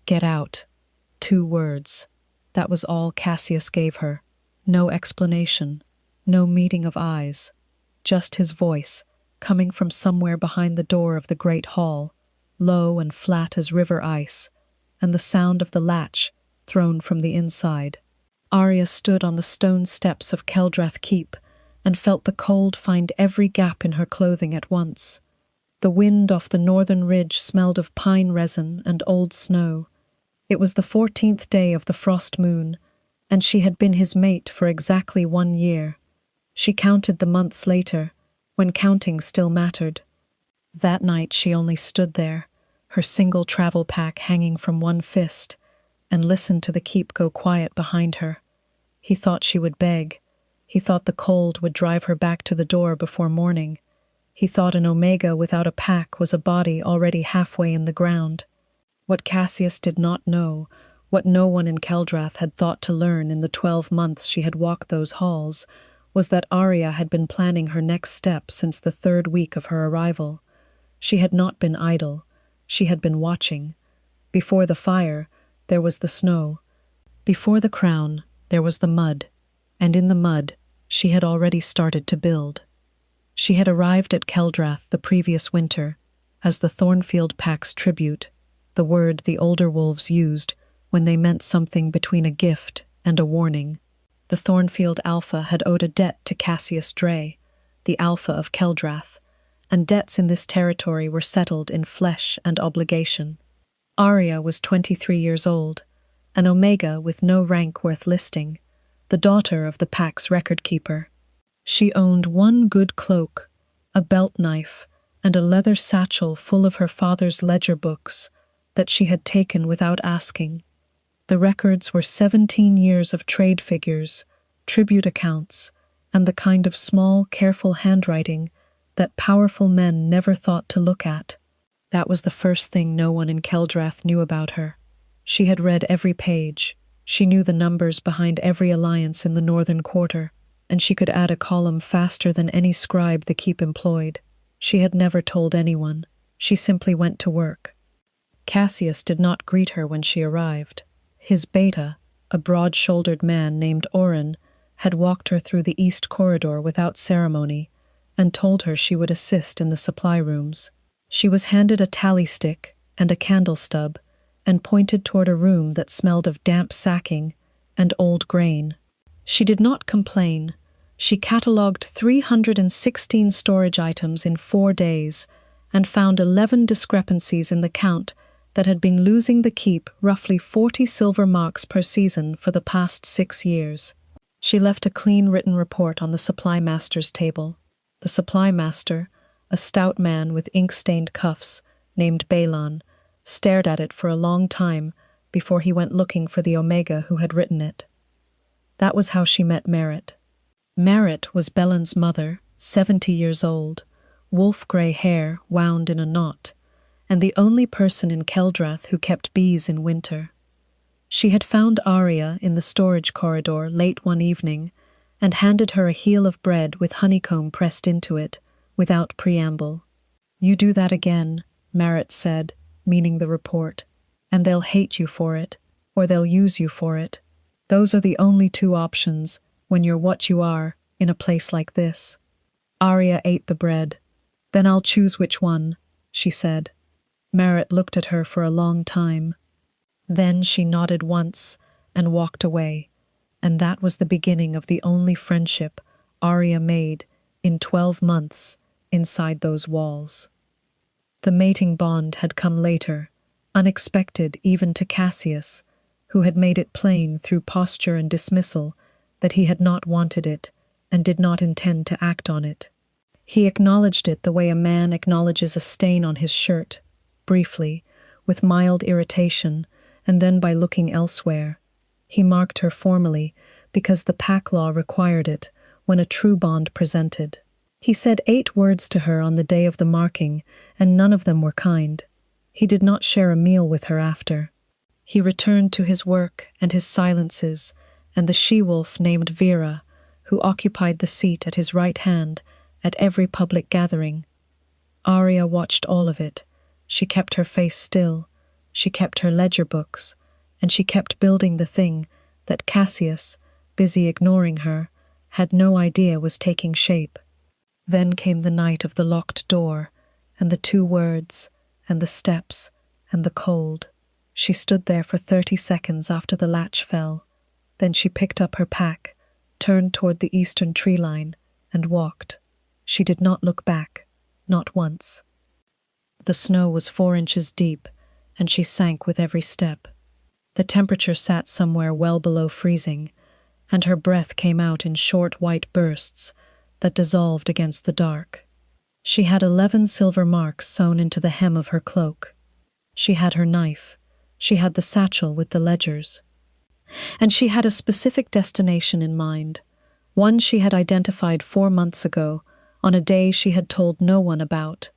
Get out. 2 words. That was all Cassius gave her. No explanation, no meeting of eyes. Just his voice, coming from somewhere behind the door of the great hall, low and flat as river ice, and the sound of the latch thrown from the inside. Arya stood on the stone steps of Keldrath Keep and felt the cold find every gap in her clothing at once. The wind off the northern ridge smelled of pine resin and old snow. It was the 14th day of the frost moon, and she had been his mate for exactly 1 year. She counted the months later, when counting still mattered. That night she only stood there, her single travel pack hanging from one fist, and listened to the keep go quiet behind her. He thought she would beg. He thought the cold would drive her back to the door before morning. He thought an Omega without a pack was a body already halfway in the ground. What Cassius did not know, what no one in Keldrath had thought to learn in the 12 months she had walked those halls, was that Arya had been planning her next step since the 3rd week of her arrival. She had not been idle. She had been watching. Before the fire, there was the snow. Before the crown, there was the mud. And in the mud, she had already started to build. She had arrived at Keldrath the previous winter, as the Thornfield Pack's tribute, the word the older wolves used when they meant something between a gift and a warning. The Thornfield Alpha had owed a debt to Cassius Dre, the Alpha of Keldrath, and debts in this territory were settled in flesh and obligation. Arya was 23 years old, an Omega with no rank worth listing, the daughter of the pack's record-keeper. She owned 1 good cloak, a belt knife, and a leather satchel full of her father's ledger books that she had taken without asking. The records were 17 years of trade figures, tribute accounts, and the kind of small, careful handwriting that powerful men never thought to look at. That was the first thing no one in Keldrath knew about her. She had read every page. She knew the numbers behind every alliance in the northern quarter, and she could add a column faster than any scribe the keep employed. She had never told anyone. She simply went to work. Cassius did not greet her when she arrived. His beta, a broad-shouldered man named Oren, had walked her through the east corridor without ceremony and told her she would assist in the supply rooms. She was handed a tally stick and a candle stub and pointed toward a room that smelled of damp sacking and old grain. She did not complain. She catalogued 316 storage items in 4 days and found 11 discrepancies in the count that had been losing the keep roughly 40 silver marks per season for the past 6 years. She left a clean written report on the supply master's table. The supply master, a stout man with ink-stained cuffs, named Balon, stared at it for a long time before he went looking for the Omega who had written it. That was how she met Merritt. Merritt was Belen's mother, 70 years old, wolf-grey hair wound in a knot, and the only person in Keldrath who kept bees in winter. She had found Arya in the storage corridor late one evening and handed her a heel of bread with honeycomb pressed into it, without preamble. "You do that again," Merritt said, meaning the report, "and they'll hate you for it, or they'll use you for it. Those are the only 2 options when you're what you are in a place like this." Arya ate the bread. "Then I'll choose which one," she said. Merritt looked at her for a long time. Then she nodded once and walked away, and that was the beginning of the only friendship Arya made in 12 months inside those walls. The mating bond had come later, unexpected even to Cassius, who had made it plain through posture and dismissal that he had not wanted it and did not intend to act on it. He acknowledged it the way a man acknowledges a stain on his shirt, briefly, with mild irritation, and then by looking elsewhere. He marked her formally because the pack law required it when a true bond presented. He said 8 words to her on the day of the marking, and none of them were kind. He did not share a meal with her after. He returned to his work and his silences, and the she-wolf named Vera, who occupied the seat at his right hand at every public gathering. Arya watched all of it. She kept her face still, She kept her ledger books, and she kept building the thing that Cassius, busy ignoring her, had no idea was taking shape. Then came the night of the locked door, and the 2 words, and the steps, and the cold. She stood there for 30 seconds after the latch fell. Then she picked up her pack, turned toward the eastern tree line, and walked. She did not look back, not once. The snow was 4 inches deep, and she sank with every step. The temperature sat somewhere well below freezing, and her breath came out in short white bursts that dissolved against the dark. She had 11 silver marks sewn into the hem of her cloak. She had her knife. She had the satchel with the ledgers. And she had a specific destination in mind, one she had identified 4 months ago, on a day she had told no one about,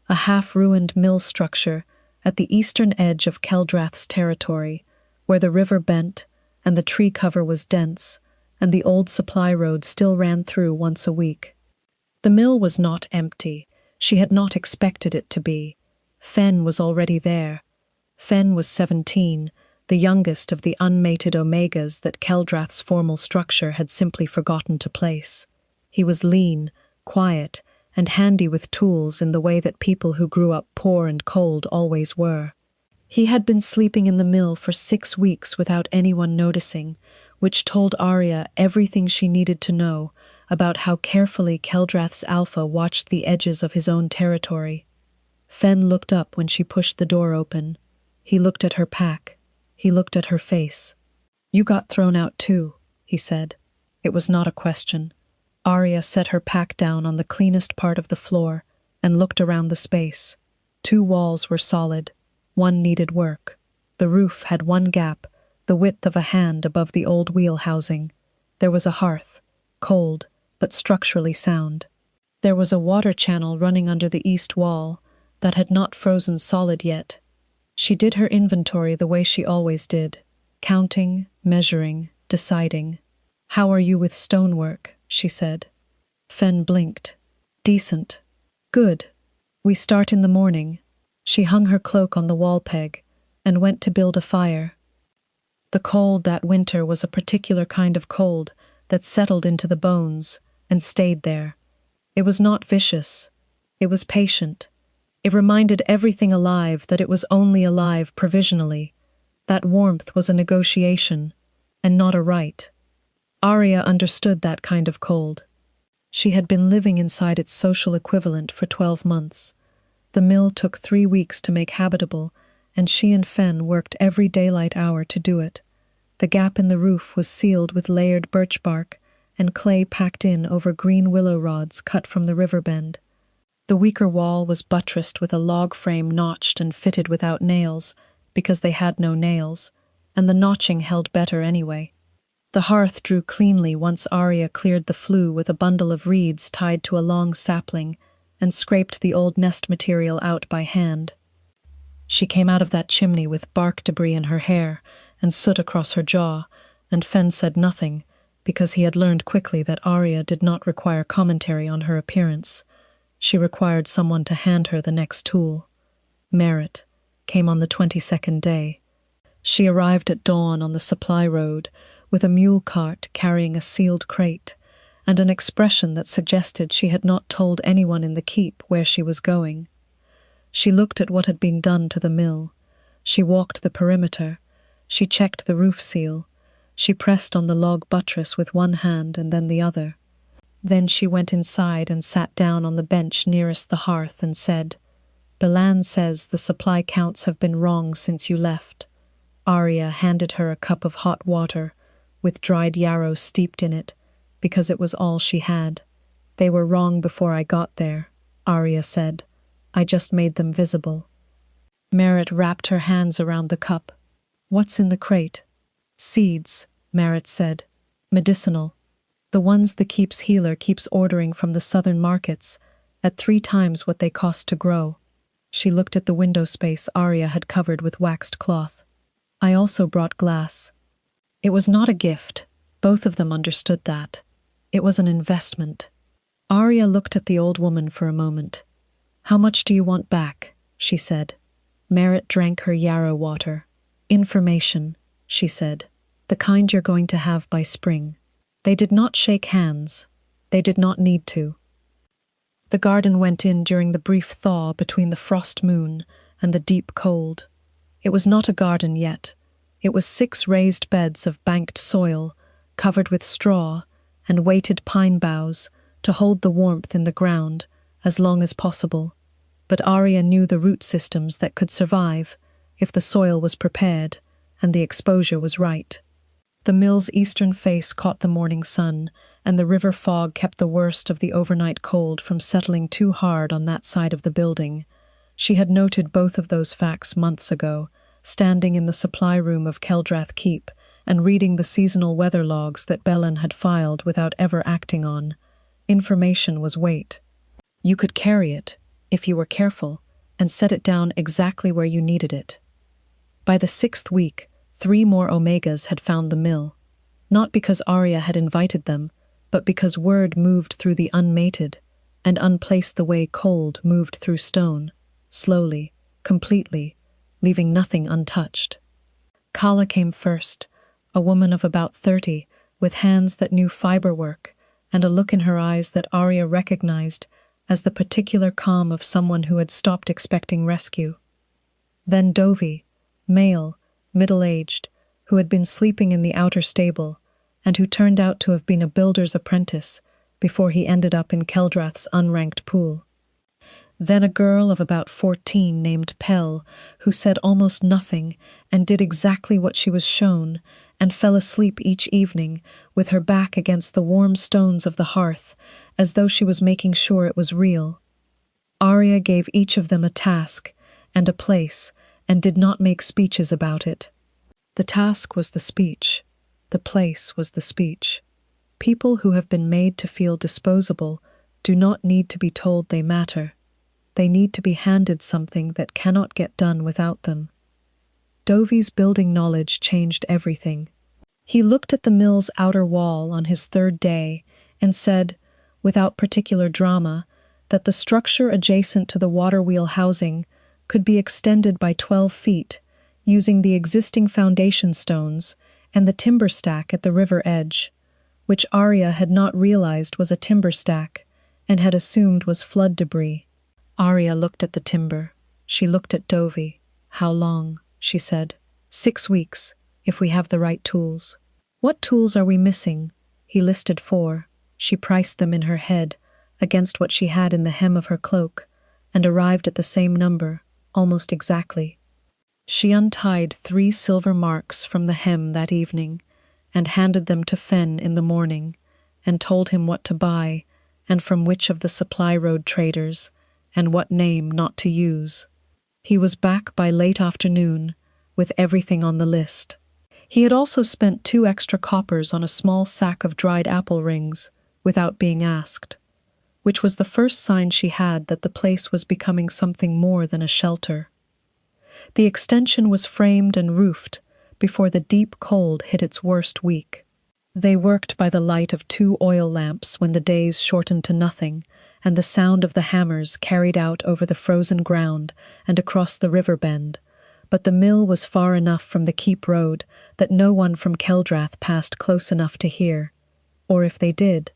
a half-ruined mill structure at the eastern edge of Keldrath's territory, where the river bent and the tree cover was dense, and the old supply road still ran through once a week. The mill was not empty. She had not expected it to be. Fen was already there. Fen was 17, the youngest of the unmated Omegas that Keldrath's formal structure had simply forgotten to place. He was lean, quiet, and handy with tools in the way that people who grew up poor and cold always were. He had been sleeping in the mill for 6 weeks without anyone noticing, which told Arya everything she needed to know about how carefully Keldrath's Alpha watched the edges of his own territory. Fen looked up when she pushed the door open. He looked at her pack. He looked at her face. "You got thrown out too," he said. It was not a question. Arya set her pack down on the cleanest part of the floor and looked around the space. 2 walls were solid. 1 needed work. The roof had 1 gap, the width of a hand above the old wheel housing. There was a hearth, cold, but structurally sound. There was a water channel running under the east wall that had not frozen solid yet. She did her inventory the way she always did, counting, measuring, deciding. "How are you with stonework?" she said. Fen blinked. "Decent. Good. We start in the morning." She hung her cloak on the wall peg and went to build a fire. The cold that winter was a particular kind of cold that settled into the bones and stayed there. It was not vicious. It was patient. It reminded everything alive that it was only alive provisionally. That warmth was a negotiation and not a right. Arya understood that kind of cold. She had been living inside its social equivalent for 12 months. The mill took 3 weeks to make habitable, and she and Fen worked every daylight hour to do it. The gap in the roof was sealed with layered birch bark and clay packed in over green willow rods cut from the river bend. The weaker wall was buttressed with a log frame notched and fitted without nails, because they had no nails, and the notching held better anyway. The hearth drew cleanly once Arya cleared the flue with a bundle of reeds tied to a long sapling and scraped the old nest material out by hand. She came out of that chimney with bark debris in her hair and soot across her jaw, and Fen said nothing, because he had learned quickly that Arya did not require commentary on her appearance. She required someone to hand her the next tool. Merritt came on the 22nd day. She arrived at dawn on the supply road with a mule cart carrying a sealed crate and an expression that suggested she had not told anyone in the keep where she was going. She looked at what had been done to the mill. She walked the perimeter. She checked the roof seal. She pressed on the log buttress with one hand and then the other. Then she went inside and sat down on the bench nearest the hearth and said, "Belan says the supply counts have been wrong since you left." Arya handed her a cup of hot water with dried yarrow steeped in it, because it was all she had. "They were wrong before I got there," Arya said. "I just made them visible." Merritt wrapped her hands around the cup. "What's in the crate?" "Seeds," Merritt said. "Medicinal. The ones the keep's healer keeps ordering from the southern markets at 3 times what they cost to grow." She looked at the window space Arya had covered with waxed cloth. "I also brought glass." It was not a gift. Both of them understood that. It was an investment. Arya looked at the old woman for a moment. "How much do you want back?" she said. Merritt drank her yarrow water. "Information," she said. "The kind you're going to have by spring." They did not shake hands. They did not need to. The garden went in during the brief thaw between the frost moon and the deep cold. It was not a garden yet. It was 6 raised beds of banked soil, covered with straw and weighted pine boughs to hold the warmth in the ground as long as possible. But Arya knew the root systems that could survive if the soil was prepared and the exposure was right. The mill's eastern face caught the morning sun, and the river fog kept the worst of the overnight cold from settling too hard on that side of the building. She had noted both of those facts months ago, standing in the supply room of Keldrath Keep and reading the seasonal weather logs that Belen had filed without ever acting on. Information was weight. You could carry it, if you were careful, and set it down exactly where you needed it. By the 6th week, 3 more Omegas had found the mill, not because Arya had invited them, but because word moved through the unmated and unplaced the way cold moved through stone, slowly, completely, leaving nothing untouched. Kala came first, a woman of about 30, with hands that knew fiber work and a look in her eyes that Arya recognized as the particular calm of someone who had stopped expecting rescue. Then Dovey, male, middle-aged, who had been sleeping in the outer stable and who turned out to have been a builder's apprentice before he ended up in Keldrath's unranked pool. Then a girl of about 14 named Pell, who said almost nothing and did exactly what she was shown, and fell asleep each evening with her back against the warm stones of the hearth, as though she was making sure it was real. Arya gave each of them a task and a place, and did not make speeches about it. The task was the speech. The place was the speech. People who have been made to feel disposable do not need to be told they matter. They need to be handed something that cannot get done without them. Dovey's building knowledge changed everything. He looked at the mill's outer wall on his 3rd day and said, without particular drama, that the structure adjacent to the water wheel housing could be extended by 12 feet, using the existing foundation stones and the timber stack at the river edge, which Arya had not realized was a timber stack and had assumed was flood debris. Arya looked at the timber. She looked at Dovey. "How long?" she said. 6 weeks, if we have the right tools." "What tools are we missing?" He listed 4. She priced them in her head against what she had in the hem of her cloak and arrived at the same number, almost exactly. She untied 3 silver marks from the hem that evening and handed them to Fenn in the morning and told him what to buy and from which of the supply road traders and what name not to use. He was back by late afternoon with everything on the list. He had also spent 2 extra coppers on a small sack of dried apple rings without being asked, which was the first sign she had that the place was becoming something more than a shelter. The extension was framed and roofed before the deep cold hit its worst week. They worked by the light of 2 oil lamps when the days shortened to nothing, and the sound of the hammers carried out over the frozen ground and across the river bend, but the mill was far enough from the keep road that no one from Keldrath passed close enough to hear, or if they did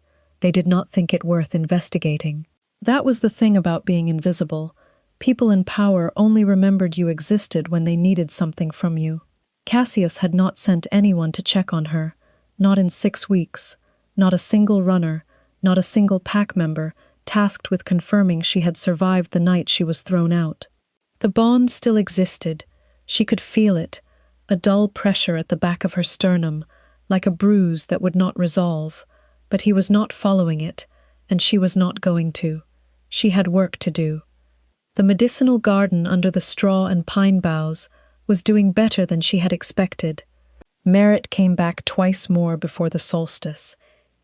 not think it worth investigating. That was the thing about being invisible. People in power only remembered you existed when they needed something from you. Cassius had not sent anyone to check on her, not in 6 weeks, not a single runner, not a single pack member tasked with confirming she had survived the night she was thrown out. The bond still existed. She could feel it, a dull pressure at the back of her sternum, like a bruise that would not resolve, but he was not following it, and she was not going to. She had work to do. The medicinal garden under the straw and pine boughs was doing better than she had expected. Merritt came back twice more before the solstice,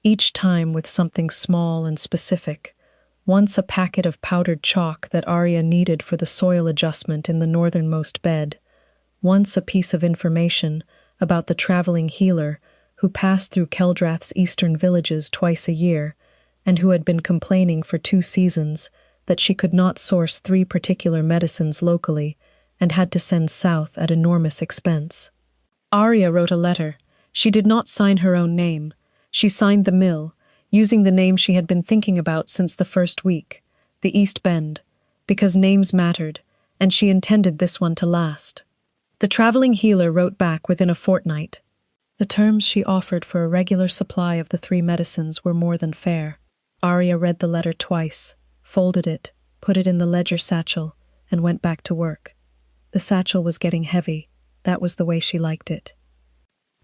each time with something small and specific. Once a packet of powdered chalk that Arya needed for the soil adjustment in the northernmost bed. Once a piece of information about the traveling healer who passed through Keldrath's eastern villages twice a year and who had been complaining for 2 seasons that she could not source 3 particular medicines locally and had to send south at enormous expense. Arya wrote a letter. She did not sign her own name. She signed the mill, using the name she had been thinking about since the first week, the East Bend, because names mattered, and she intended this one to last. The traveling healer wrote back within a fortnight. The terms she offered for a regular supply of the 3 medicines were more than fair. Arya read the letter twice, folded it, put it in the ledger satchel, and went back to work. The satchel was getting heavy. That was the way she liked it.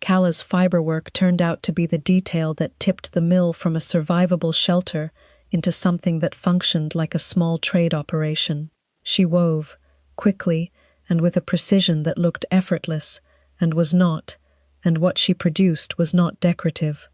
Calla's fiber work turned out to be the detail that tipped the mill from a survivable shelter into something that functioned like a small trade operation. She wove, quickly and with a precision that looked effortless, and was not, and what she produced was not decorative.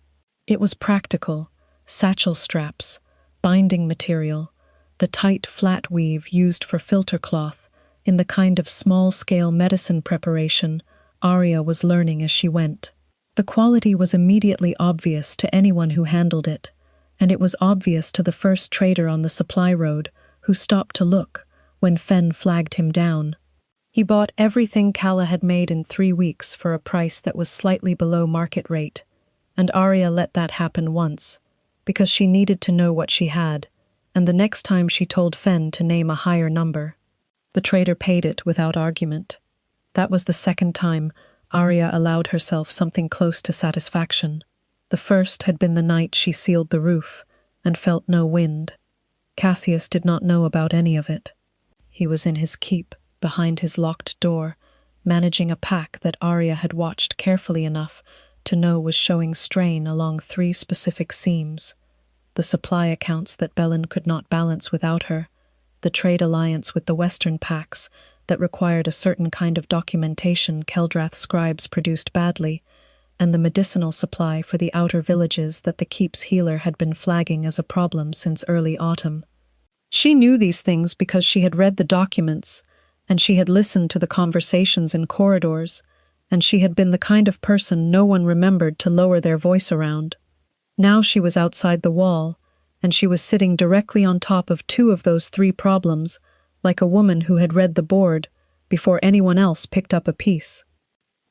It was practical, satchel straps, binding material, the tight flat weave used for filter cloth, in the kind of small-scale medicine preparation Arya was learning as she went. The quality was immediately obvious to anyone who handled it, and it was obvious to the first trader on the supply road who stopped to look when Fen flagged him down. He bought everything Calla had made in 3 weeks for a price that was slightly below market rate, and Arya let that happen once, because she needed to know what she had, and the next time she told Fen to name a higher number. The trader paid it without argument. That was the second time Arya allowed herself something close to satisfaction. The first had been the night she sealed the roof and felt no wind. Cassius did not know about any of it. He was in his keep, behind his locked door, managing a pack that Arya had watched carefully enough to know was showing strain along 3 specific seams: the supply accounts that Belen could not balance without her, the trade alliance with the Western packs that required a certain kind of documentation Keldrath's scribes produced badly, and the medicinal supply for the outer villages that the keep's healer had been flagging as a problem since early autumn. She knew these things because she had read the documents, and she had listened to the conversations in corridors, and she had been the kind of person no one remembered to lower their voice around. Now she was outside the wall, and she was sitting directly on top of 2 of those 3 problems, like a woman who had read the board before anyone else picked up a piece.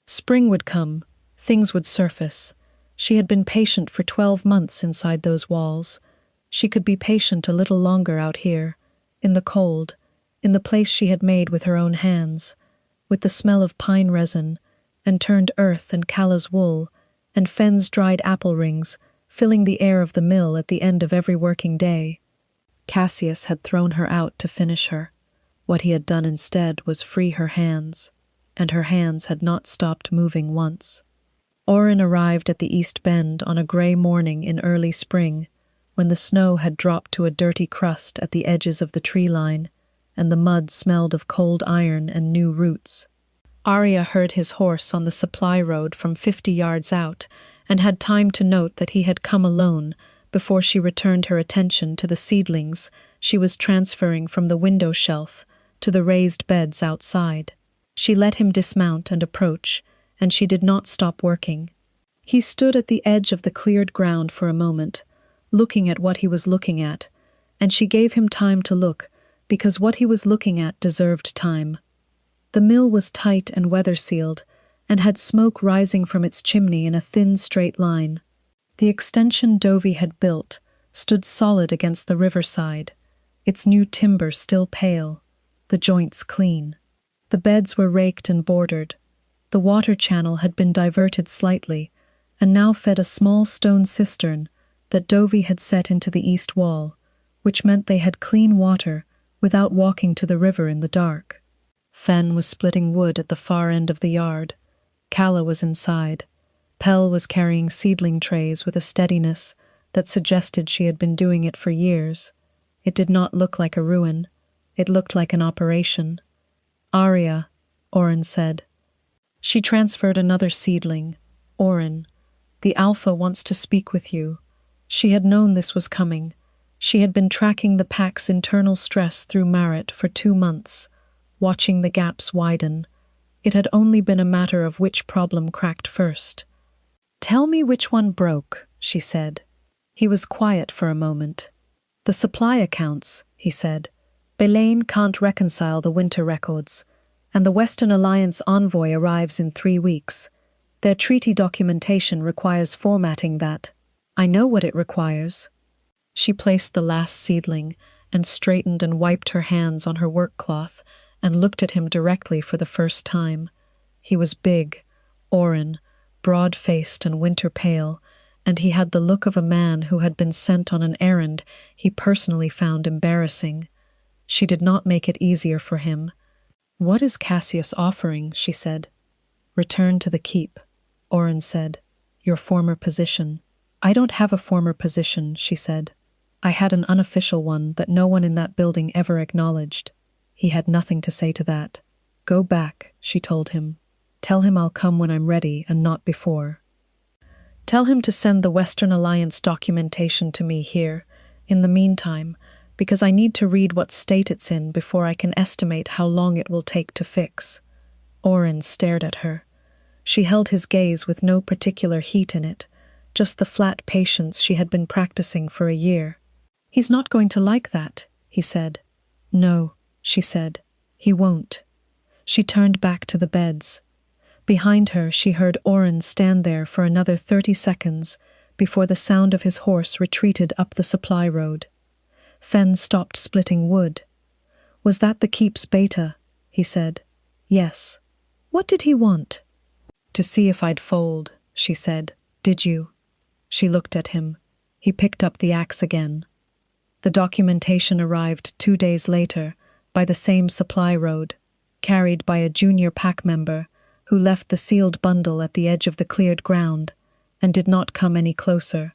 Spring would come, things would surface. She had been patient for 12 months inside those walls. She could be patient a little longer out here, in the cold, in the place she had made with her own hands, with the smell of pine resin, and turned earth and Calla's wool, and Fen's dried apple rings, filling the air of the mill at the end of every working day. Cassius had thrown her out to finish her. What he had done instead was free her hands, and her hands had not stopped moving once. Orin arrived at the East Bend on a gray morning in early spring, when the snow had dropped to a dirty crust at the edges of the tree line, and the mud smelled of cold iron and new roots. Arya heard his horse on the supply road from 50 yards out, and had time to note that he had come alone before she returned her attention to the seedlings she was transferring from the window shelf to the raised beds outside. She let him dismount and approach, and she did not stop working. He stood at the edge of the cleared ground for a moment, looking at what he was looking at, and she gave him time to look, because what he was looking at deserved time. The mill was tight and weather-sealed, and had smoke rising from its chimney in a thin straight line. The extension Dovey had built stood solid against the riverside, its new timber still pale, the joints clean. The beds were raked and bordered. The water channel had been diverted slightly, and now fed a small stone cistern that Dovey had set into the east wall, which meant they had clean water without walking to the river in the dark. Fen was splitting wood at the far end of the yard. Calla was inside. Pell was carrying seedling trays with a steadiness that suggested she had been doing it for years. It did not look like a ruin. It looked like an operation. "Arya," Orin said. She transferred another seedling. "Orin, the Alpha wants to speak with you." She had known this was coming. She had been tracking the pack's internal stress through Marit for 2 months, watching the gaps widen. It had only been a matter of which problem cracked first. "Tell me which one broke," she said. He was quiet for a moment. "The supply accounts," he said. "Belaine can't reconcile the winter records, and the Western Alliance envoy arrives in 3 weeks. Their treaty documentation requires formatting that. I know what it requires. She placed the last seedling and straightened and wiped her hands on her work cloth and looked at him directly for the first time. He was big, Oren, broad-faced and winter-pale, and he had the look of a man who had been sent on an errand he personally found embarrassing. She did not make it easier for him. "What is Cassius offering?" she said. "Return to the keep," Oren said. "Your former position." "I don't have a former position," she said. "I had an unofficial one that no one in that building ever acknowledged." He had nothing to say to that. "Go back," she told him. "Tell him I'll come when I'm ready and not before. Tell him to send the Western Alliance documentation to me here, in the meantime, because I need to read what state it's in before I can estimate how long it will take to fix." Oren stared at her. She held his gaze with no particular heat in it, just the flat patience she had been practicing for a year. "He's not going to like that," he said. "No," she said. "He won't." She turned back to the beds. Behind her, she heard Oren stand there for another 30 seconds before the sound of his horse retreated up the supply road. Fen stopped splitting wood. "Was that the keep's beta?" he said. "Yes." "What did he want?" "To see if I'd fold," she said. "Did you?" She looked at him. He picked up the axe again. The documentation arrived 2 days later by the same supply road, carried by a junior pack member who left the sealed bundle at the edge of the cleared ground and did not come any closer.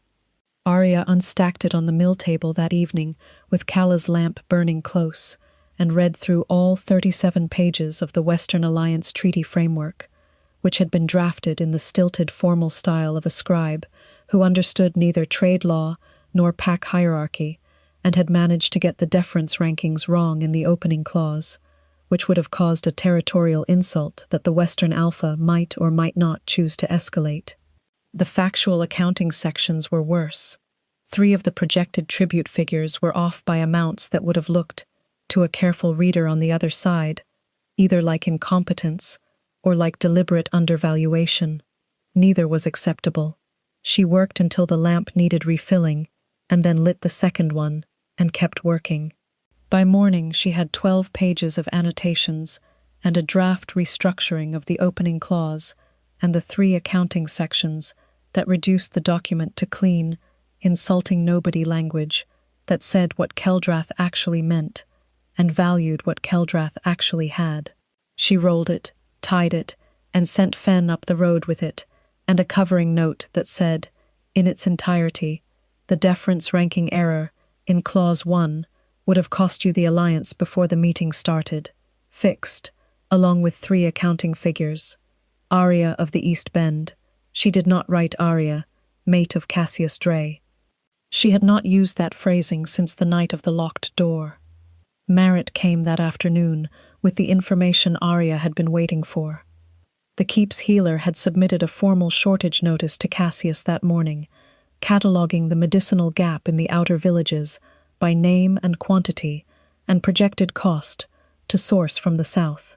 Arya unstacked it on the mill table that evening with Kala's lamp burning close and read through all 37 pages of the Western Alliance Treaty Framework, which had been drafted in the stilted formal style of a scribe who understood neither trade law nor pack hierarchy and had managed to get the deference rankings wrong in the opening clause, which would have caused a territorial insult that the Western Alpha might or might not choose to escalate. The factual accounting sections were worse. 3 of the projected tribute figures were off by amounts that would have looked, to a careful reader on the other side, either like incompetence or like deliberate undervaluation. Neither was acceptable. She worked until the lamp needed refilling, and then lit the second one, and kept working. By morning, she had 12 pages of annotations and a draft restructuring of the opening clause and the 3 accounting sections that reduced the document to clean, insulting nobody language that said what Keldrath actually meant and valued what Keldrath actually had. She rolled it, tied it, and sent Fen up the road with it, and a covering note that said, in its entirety, the deference ranking error in Clause 1 would have cost you the alliance before the meeting started, fixed, along with 3 accounting figures. Arya of the East Bend. She did not write Arya, mate of Cassius Dre. She had not used that phrasing since the night of the locked door. Merritt came that afternoon with the information Arya had been waiting for. The Keep's healer had submitted a formal shortage notice to Cassius that morning, cataloging the medicinal gap in the outer villages by name and quantity and projected cost to source from the south.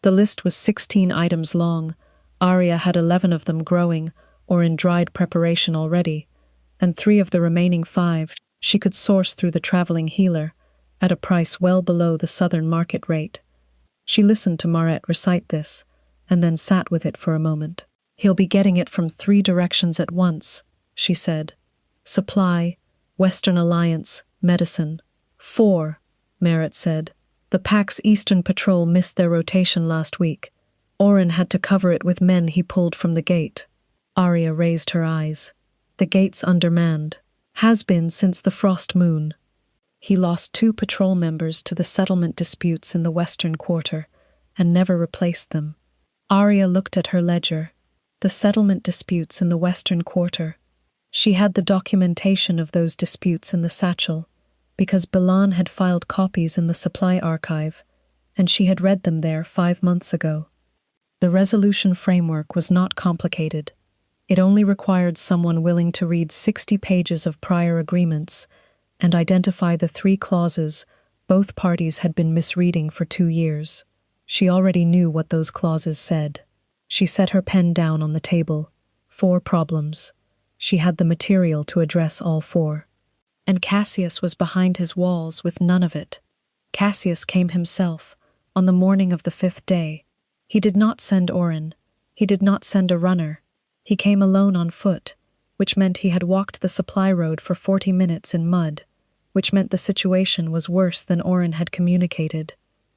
The list was 16 items long. Arya had 11 of them growing or in dried preparation already, and 3 of the remaining 5 she could source through the traveling healer at a price well below the southern market rate. She listened to Maret recite this, and then sat with it for a moment. "He'll be getting it from 3 directions at once," she said. "Supply, Western Alliance, medicine." 4, Merritt said. "The pack's Eastern Patrol missed their rotation last week. Oren had to cover it with men he pulled from the gate." Arya raised her eyes. "The gate's undermanned. Has been since the frost moon." He lost 2 patrol members to the settlement disputes in the Western Quarter and never replaced them. Arya looked at her ledger. The settlement disputes in the Western Quarter. She had the documentation of those disputes in the satchel, because Bilan had filed copies in the supply archive, and she had read them there 5 months ago. The resolution framework was not complicated. It only required someone willing to read 60 pages of prior agreements and identify the 3 clauses both parties had been misreading for 2 years. She already knew what those clauses said. She set her pen down on the table. 4 problems. She had the material to address all 4. And Cassius was behind his walls with none of it. Cassius came himself, on the morning of the 5th day. He did not send Oren. He did not send a runner. He came alone on foot, which meant he had walked the supply road for 40 minutes in mud, which meant the situation was worse than Oren had communicated,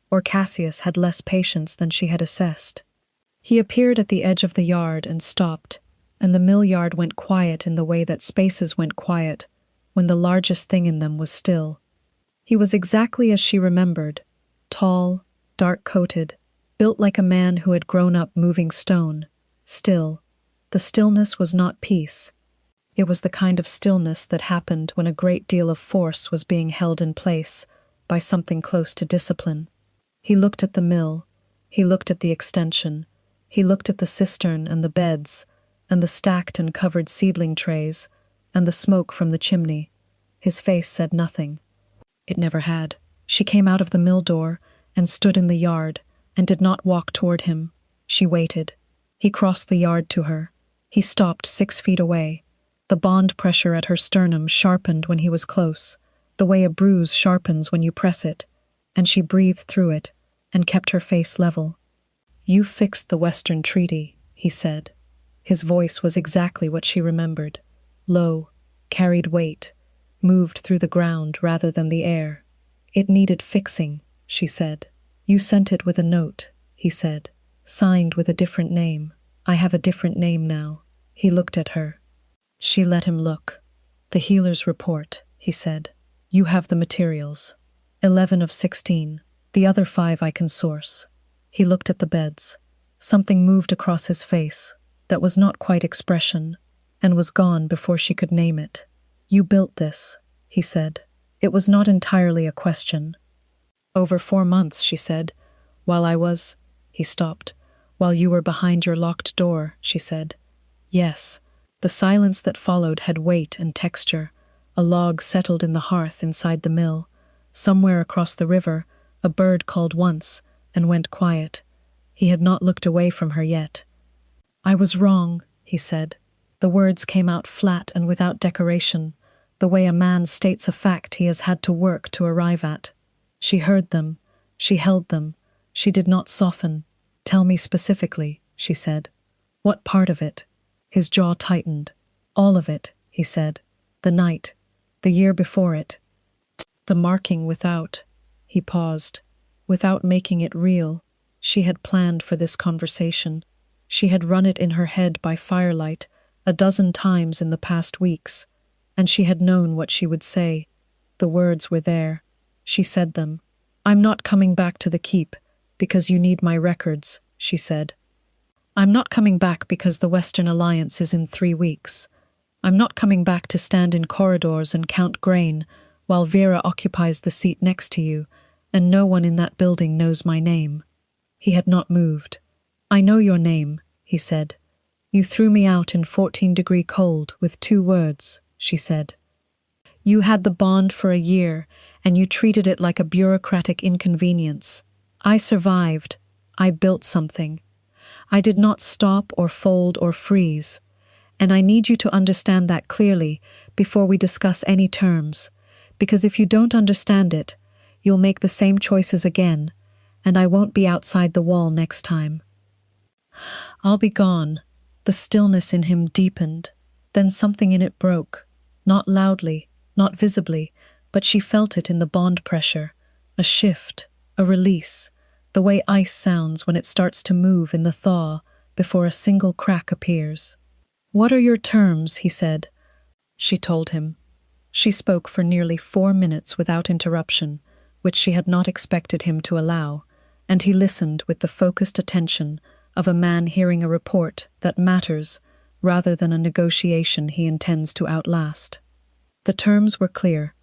or Cassius had less patience than she had assessed. He appeared at the edge of the yard and stopped, and the mill yard went quiet in the way that spaces went quiet when the largest thing in them was still. He was exactly as she remembered, tall, dark-coated, built like a man who had grown up moving stone, still. The stillness was not peace. It was the kind of stillness that happened when a great deal of force was being held in place by something close to discipline. He looked at the mill, he looked at the extension, he looked at the cistern and the beds, and the stacked and covered seedling trays, and the smoke from the chimney. His face said nothing. It never had. She came out of the mill door and stood in the yard and did not walk toward him. She waited. He crossed the yard to her. He stopped 6 feet away. The bond pressure at her sternum sharpened when he was close, the way a bruise sharpens when you press it, and she breathed through it and kept her face level. "You fixed the Western Treaty," he said. His voice was exactly what she remembered. Low, carried weight, moved through the ground rather than the air. "It needed fixing," she said. "You sent it with a note," he said, "signed with a different name. I have a different name now." He looked at her. She let him look. "The healer's report," he said. "You have the materials. 11 of 16. The other 5 I can source." He looked at the beds. Something moved across his face that was not quite expression and was gone before she could name it. "You built this," he said. It was not entirely a question. "Over 4 months," she said. "While I was—" He stopped. "While you were behind your locked door," she said. "Yes." The silence that followed had weight and texture. A log settled in the hearth inside the mill. Somewhere across the river, a bird called once and went quiet. He had not looked away from her yet. "I was wrong," he said. The words came out flat and without decoration, the way a man states a fact he has had to work to arrive at. She heard them. She held them. She did not soften. "Tell me specifically," she said. "What part of it?" His jaw tightened. "All of it," he said. "The night. The year before it. The marking without." He paused. Without making it real, she had planned for this conversation. She had run it in her head by firelight 12 times in the past weeks, and she had known what she would say. The words were there. She said them. "I'm not coming back to the keep because you need my records," she said. "I'm not coming back because the Western Alliance is in 3 weeks. I'm not coming back to stand in corridors and count grain while Vera occupies the seat next to you, and no one in that building knows my name." He had not moved. "I know your name," he said. "You threw me out in 14-degree cold with 2 words," she said. "You had the bond for a year, and you treated it like a bureaucratic inconvenience. I survived. I built something. I did not stop or fold or freeze, and I need you to understand that clearly before we discuss any terms, because if you don't understand it, you'll make the same choices again, and I won't be outside the wall next time." "I'll be gone." The stillness in him deepened. Then something in it broke. Not loudly, not visibly, but she felt it in the bond pressure. A shift, a release, the way ice sounds when it starts to move in the thaw before a single crack appears. "What are your terms?" he said. She told him. She spoke for nearly 4 minutes without interruption, which she had not expected him to allow, and he listened with the focused attention of a man hearing a report that matters rather than a negotiation he intends to outlast. The terms were clear.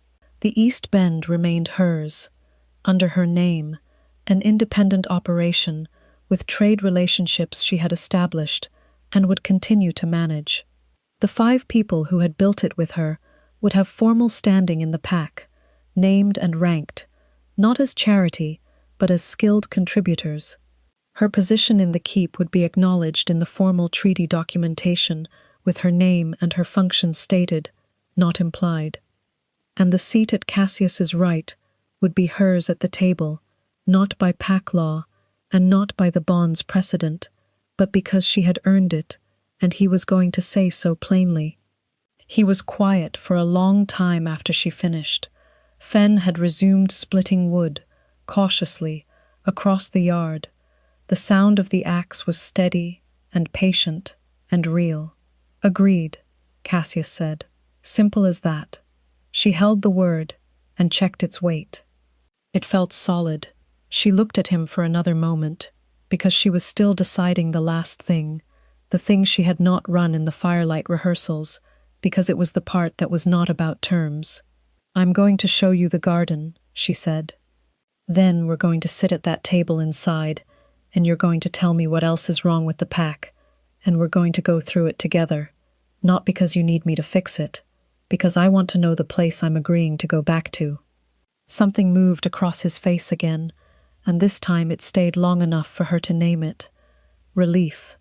The East Bend remained hers, under her name, an independent operation with trade relationships she had established and would continue to manage. The 5 people who had built it with her would have formal standing in the pack, named and ranked, not as charity, but as skilled contributors. Her position in the keep would be acknowledged in the formal treaty documentation, with her name and her function stated, not implied. And the seat at Cassius's right would be hers at the table, not by pack law, and not by the bond's precedent, but because she had earned it, and he was going to say so plainly. He was quiet for a long time after she finished. Fen had resumed splitting wood, cautiously, across the yard. The sound of the axe was steady and patient and real. Agreed, Cassius said. Simple as that. She held the word and checked its weight. It felt solid. She looked at him for another moment, because she was still deciding the last thing, the thing she had not run in the firelight rehearsals, because it was the part that was not about terms. I'm going to show you the garden, she said. Then we're going to sit at that table inside, and you're going to tell me what else is wrong with the pack, and we're going to go through it together, not because you need me to fix it, because I want to know the place I'm agreeing to go back to. Something moved across his face again, and this time it stayed long enough for her to name it. Relief.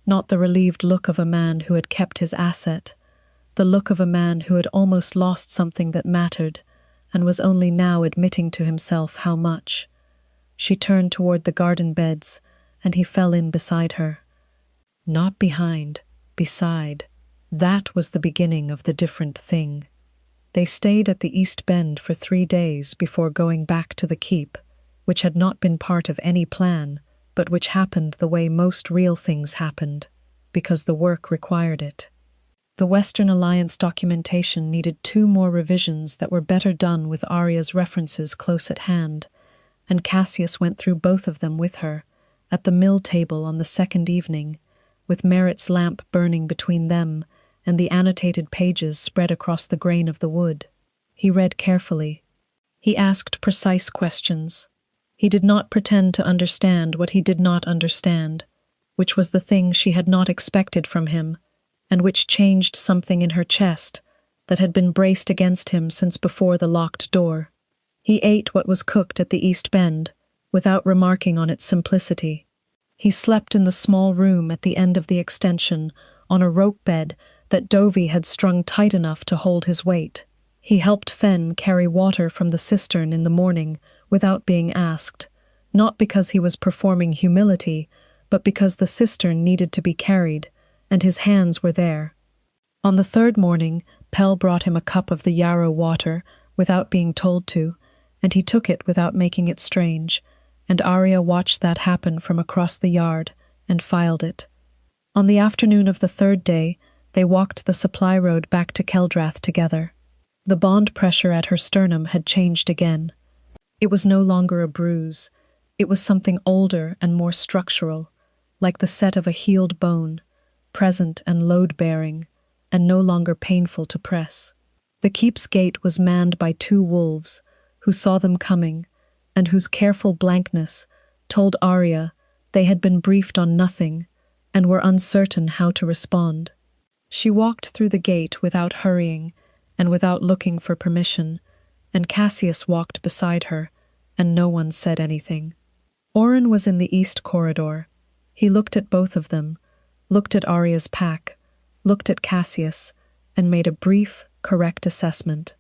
Not the relieved look of a man who had kept his asset, the look of a man who had almost lost something that mattered, and was only now admitting to himself how much. She turned toward the garden beds, and he fell in beside her. Not behind, beside. That was the beginning of the different thing. They stayed at the East Bend for 3 days before going back to the keep, which had not been part of any plan, but which happened the way most real things happened, because the work required it. The Western Alliance documentation needed 2 more revisions that were better done with Arya's references close at hand, and Cassius went through both of them with her, at the mill table on the second evening, with Merritt's lamp burning between them and the annotated pages spread across the grain of the wood. He read carefully. He asked precise questions. He did not pretend to understand what he did not understand, which was the thing she had not expected from him, and which changed something in her chest that had been braced against him since before the locked door. He ate what was cooked at the East Bend, without remarking on its simplicity. He slept in the small room at the end of the extension, on a rope bed that Dovey had strung tight enough to hold his weight. He helped Fen carry water from the cistern in the morning without being asked, not because he was performing humility, but because the cistern needed to be carried, and his hands were there. On the 3rd morning, Pell brought him a cup of the yarrow water without being told to, and he took it without making it strange, and Arya watched that happen from across the yard and filed it. On the afternoon of the 3rd day, they walked the supply road back to Keldrath together. The bond pressure at her sternum had changed again. It was no longer a bruise. It was something older and more structural, like the set of a healed bone, present and load-bearing, and no longer painful to press. The keep's gate was manned by 2 wolves, who saw them coming, and whose careful blankness told Arya they had been briefed on nothing and were uncertain how to respond. She walked through the gate without hurrying and without looking for permission, and Cassius walked beside her, and no one said anything. Oren was in the east corridor. He looked at both of them, looked at Arya's pack, looked at Cassius, and made a brief, correct assessment.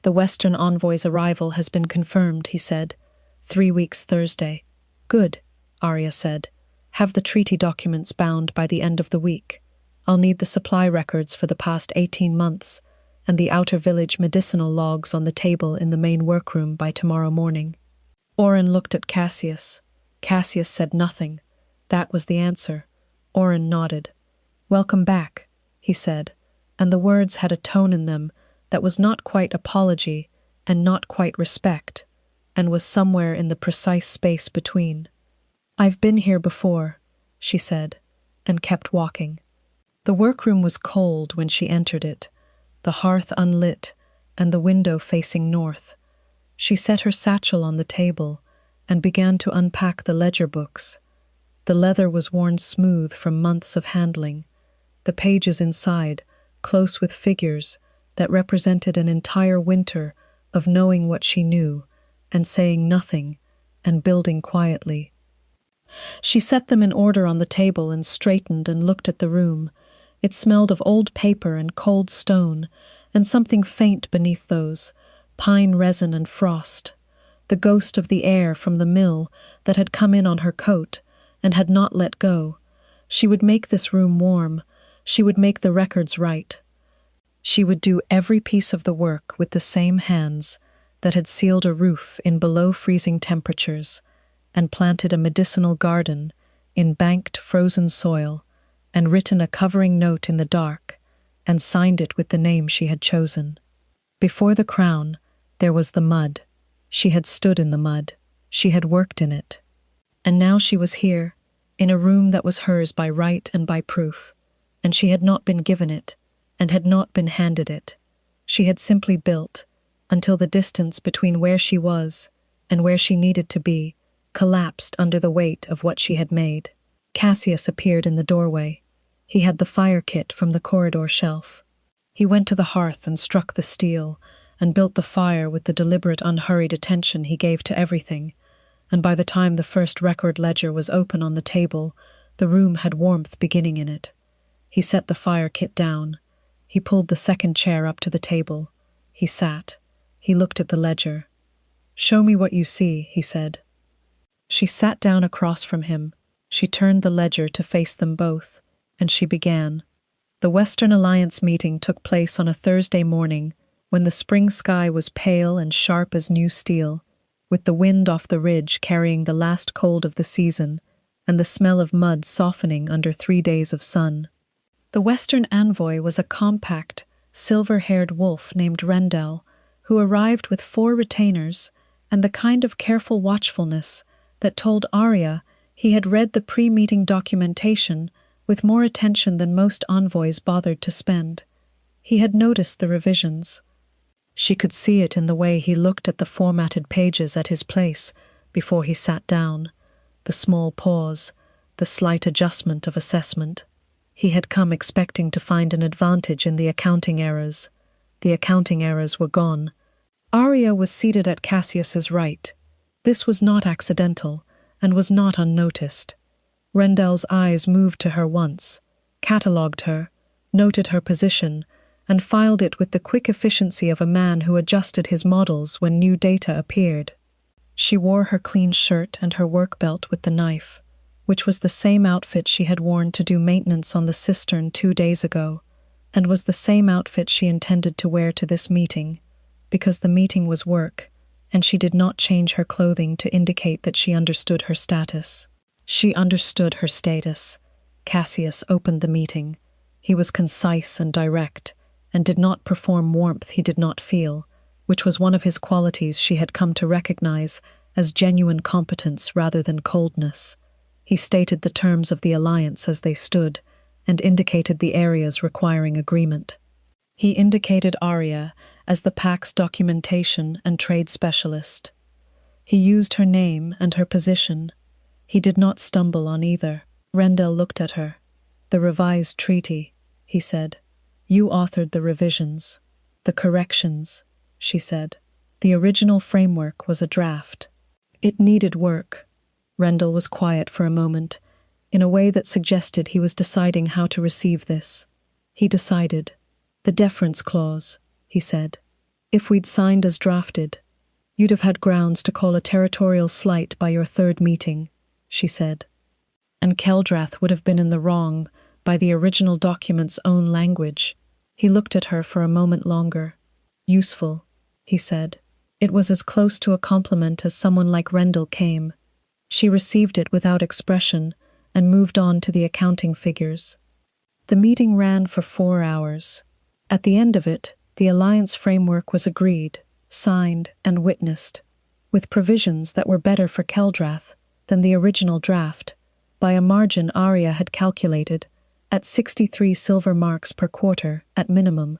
The Western envoy's arrival has been confirmed, he said. 3 weeks Thursday. Good, Arya said. Have the treaty documents bound by the end of the week. I'll need the supply records for the past 18 months and the outer village medicinal logs on the table in the main workroom by tomorrow morning. Oren looked at Cassius. Cassius said nothing. That was the answer. Oren nodded. Welcome back, he said, and the words had a tone in them that was not quite apology and not quite respect, and was somewhere in the precise space between. I've been here before, she said, and kept walking. The workroom was cold when she entered it, the hearth unlit and the window facing north. She set her satchel on the table and began to unpack the ledger books. The leather was worn smooth from months of handling, the pages inside close with figures that represented an entire winter of knowing what she knew and saying nothing and building quietly. She set them in order on the table and straightened and looked at the room. It smelled of old paper and cold stone, and something faint beneath those, pine resin and frost, the ghost of the air from the mill that had come in on her coat and had not let go. She would make this room warm. She would make the records right. She would do every piece of the work with the same hands that had sealed a roof in below-freezing temperatures and planted a medicinal garden in banked frozen soil and written a covering note in the dark and signed it with the name she had chosen. Before the crown, there was the mud. She had stood in the mud. She had worked in it. And now she was here, in a room that was hers by right and by proof, and she had not been given it, and had not been handed it. She had simply built, until the distance between where she was and where she needed to be collapsed under the weight of what she had made. Cassius appeared in the doorway. He had the fire kit from the corridor shelf. He went to the hearth and struck the steel, and built the fire with the deliberate, unhurried attention he gave to everything, and by the time the first record ledger was open on the table, the room had warmth beginning in it. He set the fire kit down. He pulled the second chair up to the table. He sat. He looked at the ledger. "Show me what you see," he said. She sat down across from him. She turned the ledger to face them both, and she began. The Western Alliance meeting took place on a Thursday morning, when the spring sky was pale and sharp as new steel, with the wind off the ridge carrying the last cold of the season, and the smell of mud softening under 3 days of sun. The Western envoy was a compact, silver-haired wolf named Rendell, who arrived with 4 retainers and the kind of careful watchfulness that told Arya he had read the pre-meeting documentation with more attention than most envoys bothered to spend. He had noticed the revisions. She could see it in the way he looked at the formatted pages at his place before he sat down, the small pause, the slight adjustment of assessment. He had come expecting to find an advantage in the accounting errors. The accounting errors were gone. Arya was seated at Cassius's right. This was not accidental, and was not unnoticed. Rendell's eyes moved to her once, catalogued her, noted her position, and filed it with the quick efficiency of a man who adjusted his models when new data appeared. She wore her clean shirt and her work belt with the knife, which was the same outfit she had worn to do maintenance on the cistern 2 days ago, and was the same outfit she intended to wear to this meeting, because the meeting was work, and she did not change her clothing to indicate that she understood her status. She understood her status. Cassius opened the meeting. He was concise and direct, and did not perform warmth he did not feel, which was one of his qualities she had come to recognize as genuine competence rather than coldness. He stated the terms of the alliance as they stood, and indicated the areas requiring agreement. He indicated Arya as the PAC's documentation and trade specialist. He used her name and her position. He did not stumble on either. Rendell looked at her. "The revised treaty," he said. "You authored the revisions. The corrections," she said. "The original framework was a draft. It needed work." Rendell was quiet for a moment, in a way that suggested he was deciding how to receive this. He decided. "The deference clause," he said. "If we'd signed as drafted, you'd have had grounds to call a territorial slight by your 3rd meeting," she said. "And Keldrath would have been in the wrong by the original document's own language." He looked at her for a moment longer. "Useful," he said. It was as close to a compliment as someone like Rendell came. She received it without expression and moved on to the accounting figures. The meeting ran for 4 hours. At the end of it, the alliance framework was agreed, signed, and witnessed, with provisions that were better for Keldrath than the original draft, by a margin Arya had calculated, at 63 silver marks per quarter at minimum.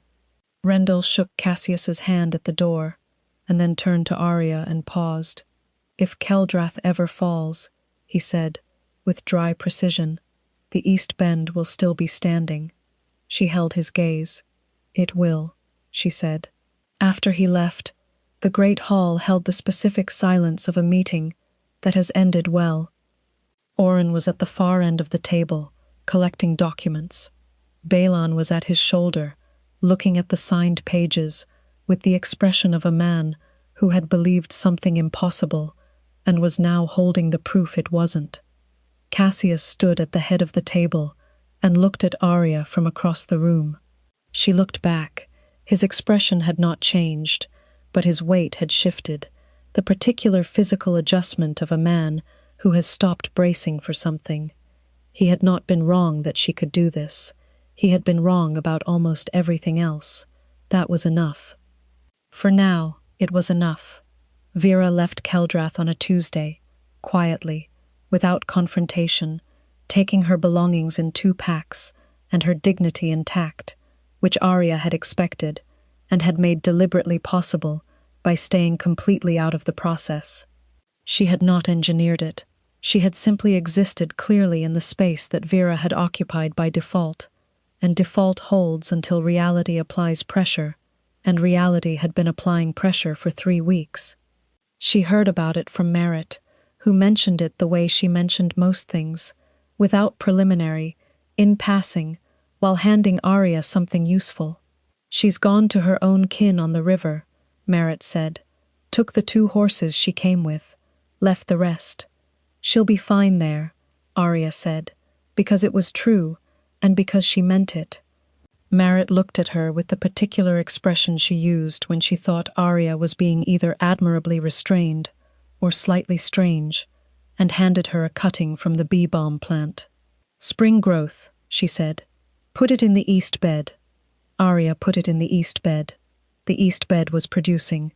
Rendell shook Cassius's hand at the door, and then turned to Arya and paused. "If Keldrath ever falls," he said, with dry precision, "the East Bend will still be standing." She held his gaze. "It will," she said. After he left, the great hall held the specific silence of a meeting, that has ended well. Oren was at the far end of the table, collecting documents. Balon was at his shoulder, looking at the signed pages with the expression of a man who had believed something impossible and was now holding the proof it wasn't. Cassius stood at the head of the table and looked at Arya from across the room. She looked back. His expression had not changed, but his weight had shifted, the particular physical adjustment of a man who has stopped bracing for something. He had not been wrong that she could do this. He had been wrong about almost everything else. That was enough. For now, it was enough. Vera left Keldrath on a Tuesday, quietly, without confrontation, taking her belongings in 2 packs and her dignity intact, which Arya had expected and had made deliberately possible by staying completely out of the process. She had not engineered it. She had simply existed clearly in the space that Vera had occupied by default, and default holds until reality applies pressure, and reality had been applying pressure for 3 weeks. She heard about it from Merritt, who mentioned it the way she mentioned most things, without preliminary, in passing, while handing Arya something useful. "She's gone to her own kin on the river," Merritt said. "Took the 2 horses she came with, left the rest." "She'll be fine there," Arya said, because it was true, and because she meant it. Merritt looked at her with the particular expression she used when she thought Arya was being either admirably restrained or slightly strange, and handed her a cutting from the bee balm plant. "Spring growth," she said. "Put it in the east bed." Arya put it in the east bed. The east bed was producing.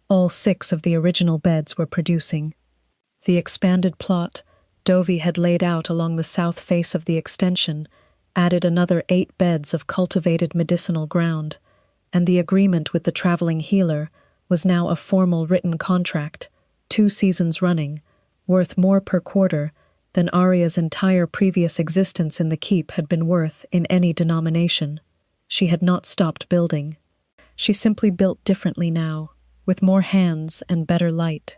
All 6 of the original beds were producing. The expanded plot Dovey had laid out along the south face of the extension added another 8 beds of cultivated medicinal ground, and the agreement with the traveling healer was now a formal written contract, 2 seasons running, worth more per quarter than Arya's entire previous existence in the keep had been worth in any denomination. She had not stopped building. She simply built differently now, with more hands and better light.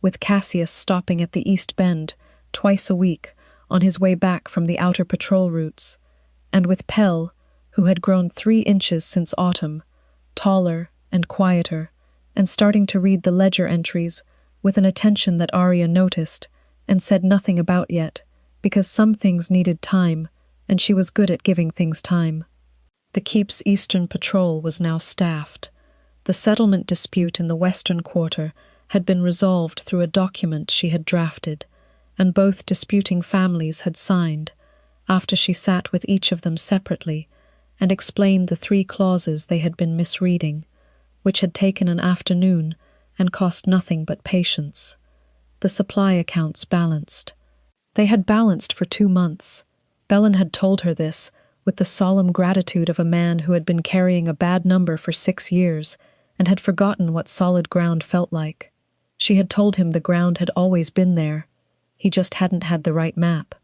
With Cassius stopping at the East Bend twice a week on his way back from the outer patrol routes, and with Pell, who had grown 3 inches since autumn, taller and quieter, and starting to read the ledger entries with an attention that Arya noticed and said nothing about yet, because some things needed time, and she was good at giving things time. The keep's eastern patrol was now staffed. The settlement dispute in the western quarter had been resolved through a document she had drafted, and both disputing families had signed, after she sat with each of them separately and explained the 3 clauses they had been misreading, which had taken an afternoon and cost nothing but patience. The supply accounts balanced. They had balanced for 2 months. Bellin had told her this with the solemn gratitude of a man who had been carrying a bad number for 6 years and had forgotten what solid ground felt like. She had told him the ground had always been there. He just hadn't had the right map.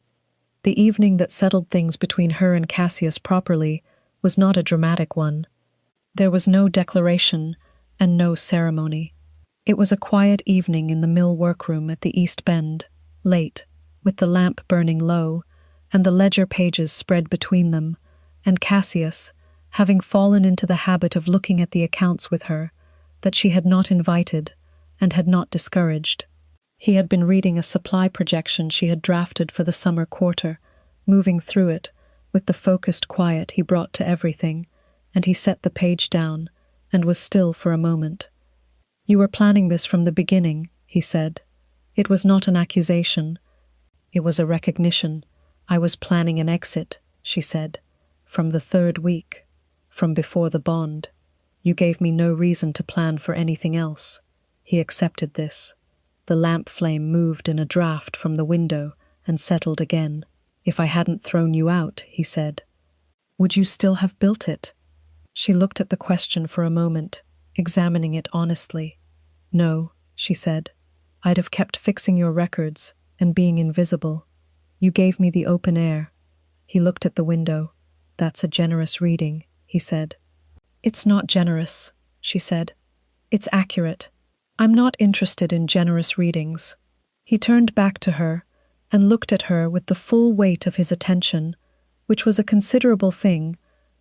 The evening that settled things between her and Cassius properly was not a dramatic one. There was no declaration and no ceremony. It was a quiet evening in the mill workroom at the East Bend, late, with the lamp burning low, and the ledger pages spread between them, and Cassius, having fallen into the habit of looking at the accounts with her, that she had not invited and had not discouraged. He had been reading a supply projection she had drafted for the summer quarter, moving through it with the focused quiet he brought to everything, and he set the page down and was still for a moment. "You were planning this from the beginning," he said. "It was not an accusation. It was a recognition. I was planning an exit," she said, "from the 3rd week, from before the bond. You gave me no reason to plan for anything else." He accepted this. The lamp flame moved in a draft from the window and settled again. "If I hadn't thrown you out," he said, "would you still have built it?" She looked at the question for a moment, examining it honestly. "No," she said. "I'd have kept fixing your records and being invisible. You gave me the open air." He looked at the window. "That's a generous reading," he said. "It's not generous," she said. "It's accurate. I'm not interested in generous readings." He turned back to her and looked at her with the full weight of his attention, which was a considerable thing,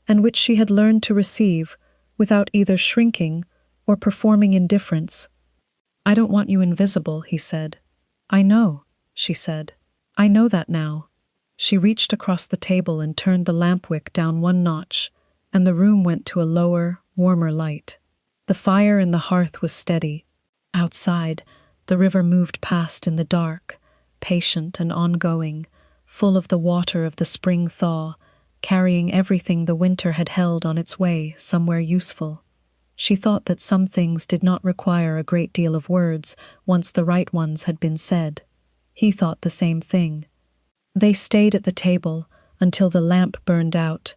and which she had learned to receive without either shrinking or performing indifference. "I don't want you invisible," he said. "I know," she said. "I know that now." She reached across the table and turned the lamp wick down one notch, and the room went to a lower, warmer light. The fire in the hearth was steady. Outside, the river moved past in the dark, patient and ongoing, full of the water of the spring thaw, carrying everything the winter had held on its way somewhere useful. She thought that some things did not require a great deal of words once the right ones had been said. He thought the same thing. They stayed at the table until the lamp burned out,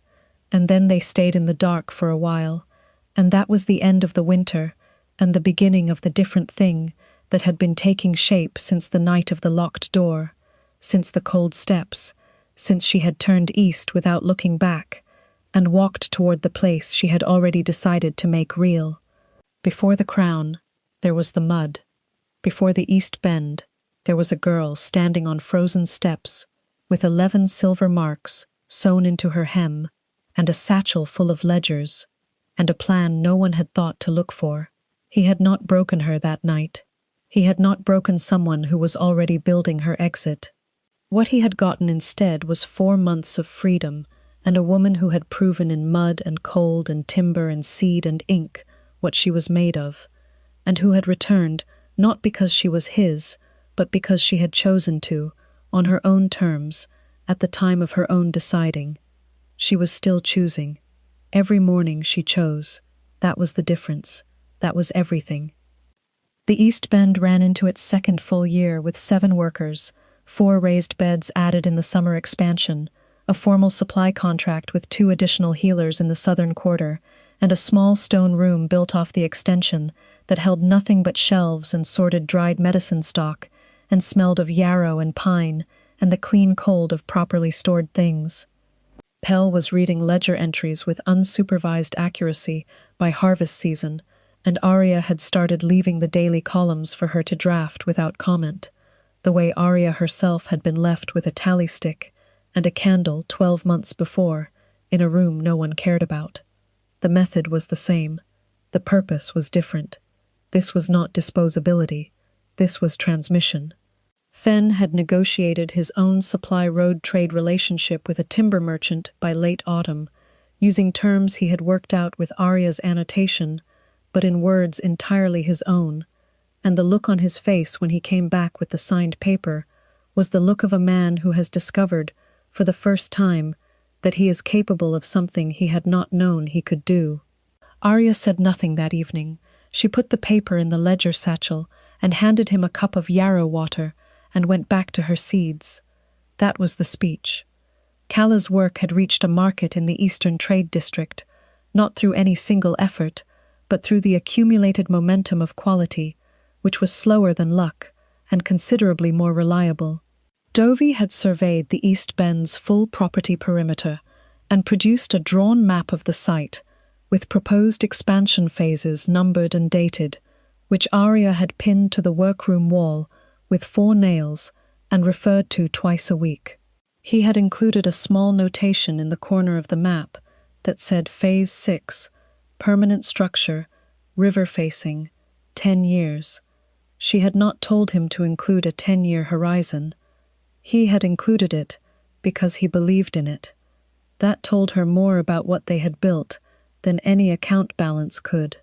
and then they stayed in the dark for a while, and that was the end of the winter and the beginning of the different thing that had been taking shape since the night of the locked door, since the cold steps, since she had turned east without looking back and walked toward the place she had already decided to make real. Before the Crown, there was the mud. Before the East Bend, there was a girl standing on frozen steps with 11 silver marks sewn into her hem, and a satchel full of ledgers, and a plan no one had thought to look for. He had not broken her that night. He had not broken someone who was already building her exit. What he had gotten instead was 4 months of freedom, and a woman who had proven in mud and cold and timber and seed and ink what she was made of, and who had returned not because she was his, but because she had chosen to, on her own terms, at the time of her own deciding. She was still choosing. Every morning she chose. That was the difference. That was everything. The East Bend ran into its second full year with 7 workers, 4 raised beds added in the summer expansion, a formal supply contract with 2 additional healers in the southern quarter, and a small stone room built off the extension that held nothing but shelves and sorted dried medicine stock, and smelled of yarrow and pine and the clean cold of properly stored things. Pell was reading ledger entries with unsupervised accuracy by harvest season, and Arya had started leaving the daily columns for her to draft without comment, the way Arya herself had been left with a tally stick and a candle 12 months before, in a room no one cared about. The method was the same. The purpose was different. This was not disposability. This was transmission. Fenn had negotiated his own supply road trade relationship with a timber merchant by late autumn, using terms he had worked out with Arya's annotation, but in words entirely his own, and the look on his face when he came back with the signed paper was the look of a man who has discovered, for the first time, that he is capable of something he had not known he could do. Arya said nothing that evening. She put the paper in the ledger satchel and handed him a cup of yarrow water and went back to her seeds. That was the speech. Calla's work had reached a market in the Eastern Trade District, not through any single effort, but through the accumulated momentum of quality, which was slower than luck and considerably more reliable. Dovey had surveyed the East Bend's full property perimeter and produced a drawn map of the site, with proposed expansion phases numbered and dated, which Arya had pinned to the workroom wall with 4 nails and referred to twice a week. He had included a small notation in the corner of the map that said Phase 6, permanent structure, river-facing, 10 years. She had not told him to include a 10-year horizon. He had included it because he believed in it. That told her more about what they had built than any account balance could.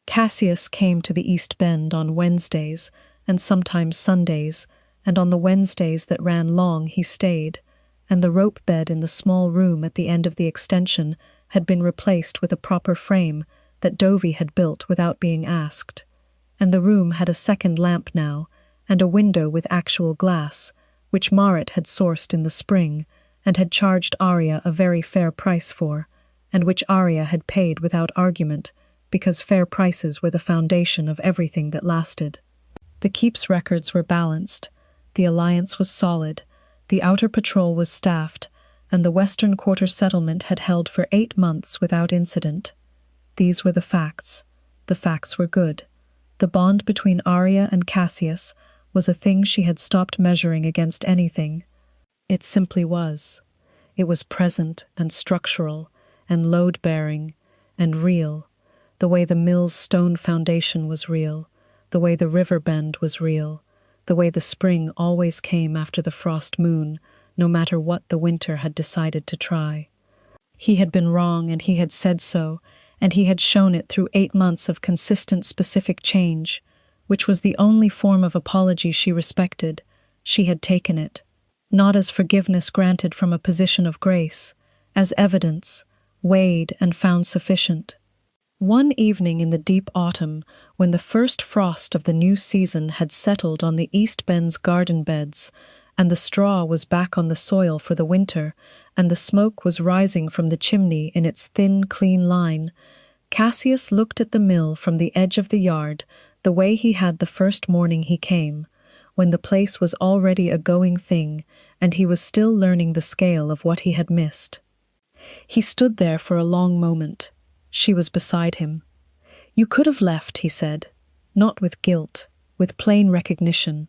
Cassius came to the East Bend on Wednesdays and sometimes Sundays, and on the Wednesdays that ran long he stayed, and the rope bed in the small room at the end of the extension had been replaced with a proper frame that Dovey had built without being asked, and the room had a second lamp now, and a window with actual glass, which Marit had sourced in the spring, and had charged Arya a very fair price for, and which Arya had paid without argument, because fair prices were the foundation of everything that lasted. The keep's records were balanced, the alliance was solid, the outer patrol was staffed, and the Western Quarter settlement had held for 8 months without incident. These were the facts. The facts were good. The bond between Arya and Cassius was a thing she had stopped measuring against anything. It simply was. It was present and structural and load-bearing and real, the way the mill's stone foundation was real, the way the river bend was real, the way the spring always came after the frost moon, no matter what the winter had decided to try. He had been wrong, and he had said so, and he had shown it through 8 months of consistent specific change, which was the only form of apology she respected. She had taken it, not as forgiveness granted from a position of grace, as evidence, weighed and found sufficient. One evening in the deep autumn, when the first frost of the new season had settled on the East Bend's garden beds, and the straw was back on the soil for the winter, and the smoke was rising from the chimney in its thin, clean line, Cassius looked at the mill from the edge of the yard the way he had the first morning he came, when the place was already a going thing and he was still learning the scale of what he had missed. He stood there for a long moment. She was beside him. "You could have left," he said, not with guilt, with plain recognition.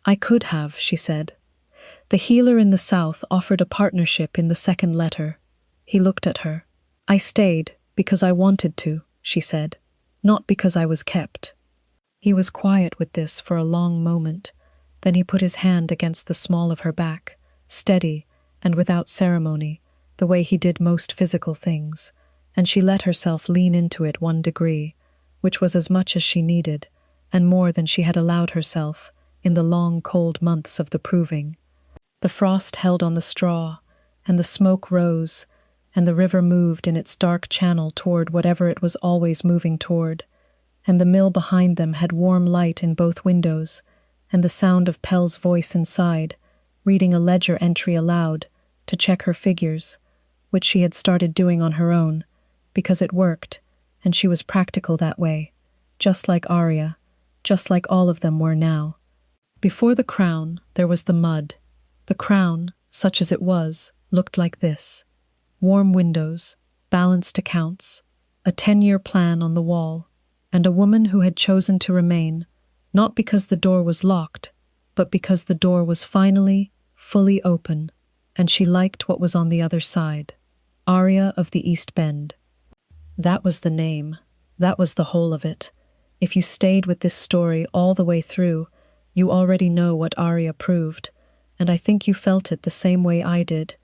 "I could have," she said. The healer in the south offered a partnership in the second letter. He looked at her. "I stayed because I wanted to," she said, "not because I was kept." He was quiet with this for a long moment. Then he put his hand against the small of her back, steady and without ceremony, the way he did most physical things, and she let herself lean into it 1 degree, which was as much as she needed, and more than she had allowed herself in the long, cold months of the proving. The frost held on the straw, and the smoke rose, and the river moved in its dark channel toward whatever it was always moving toward, and the mill behind them had warm light in both windows, and the sound of Pell's voice inside, reading a ledger entry aloud to check her figures, which she had started doing on her own, because it worked, and she was practical that way, just like Arya, just like all of them were now. Before the crown, there was the mud. The crown, such as it was, looked like this: warm windows, balanced accounts, a 10-year plan on the wall, and a woman who had chosen to remain, not because the door was locked, but because the door was finally, fully open, and she liked what was on the other side. Arya of the East Bend. That was the name. That was the whole of it. If you stayed with this story all the way through, you already know what Arya proved, and I think you felt it the same way I did,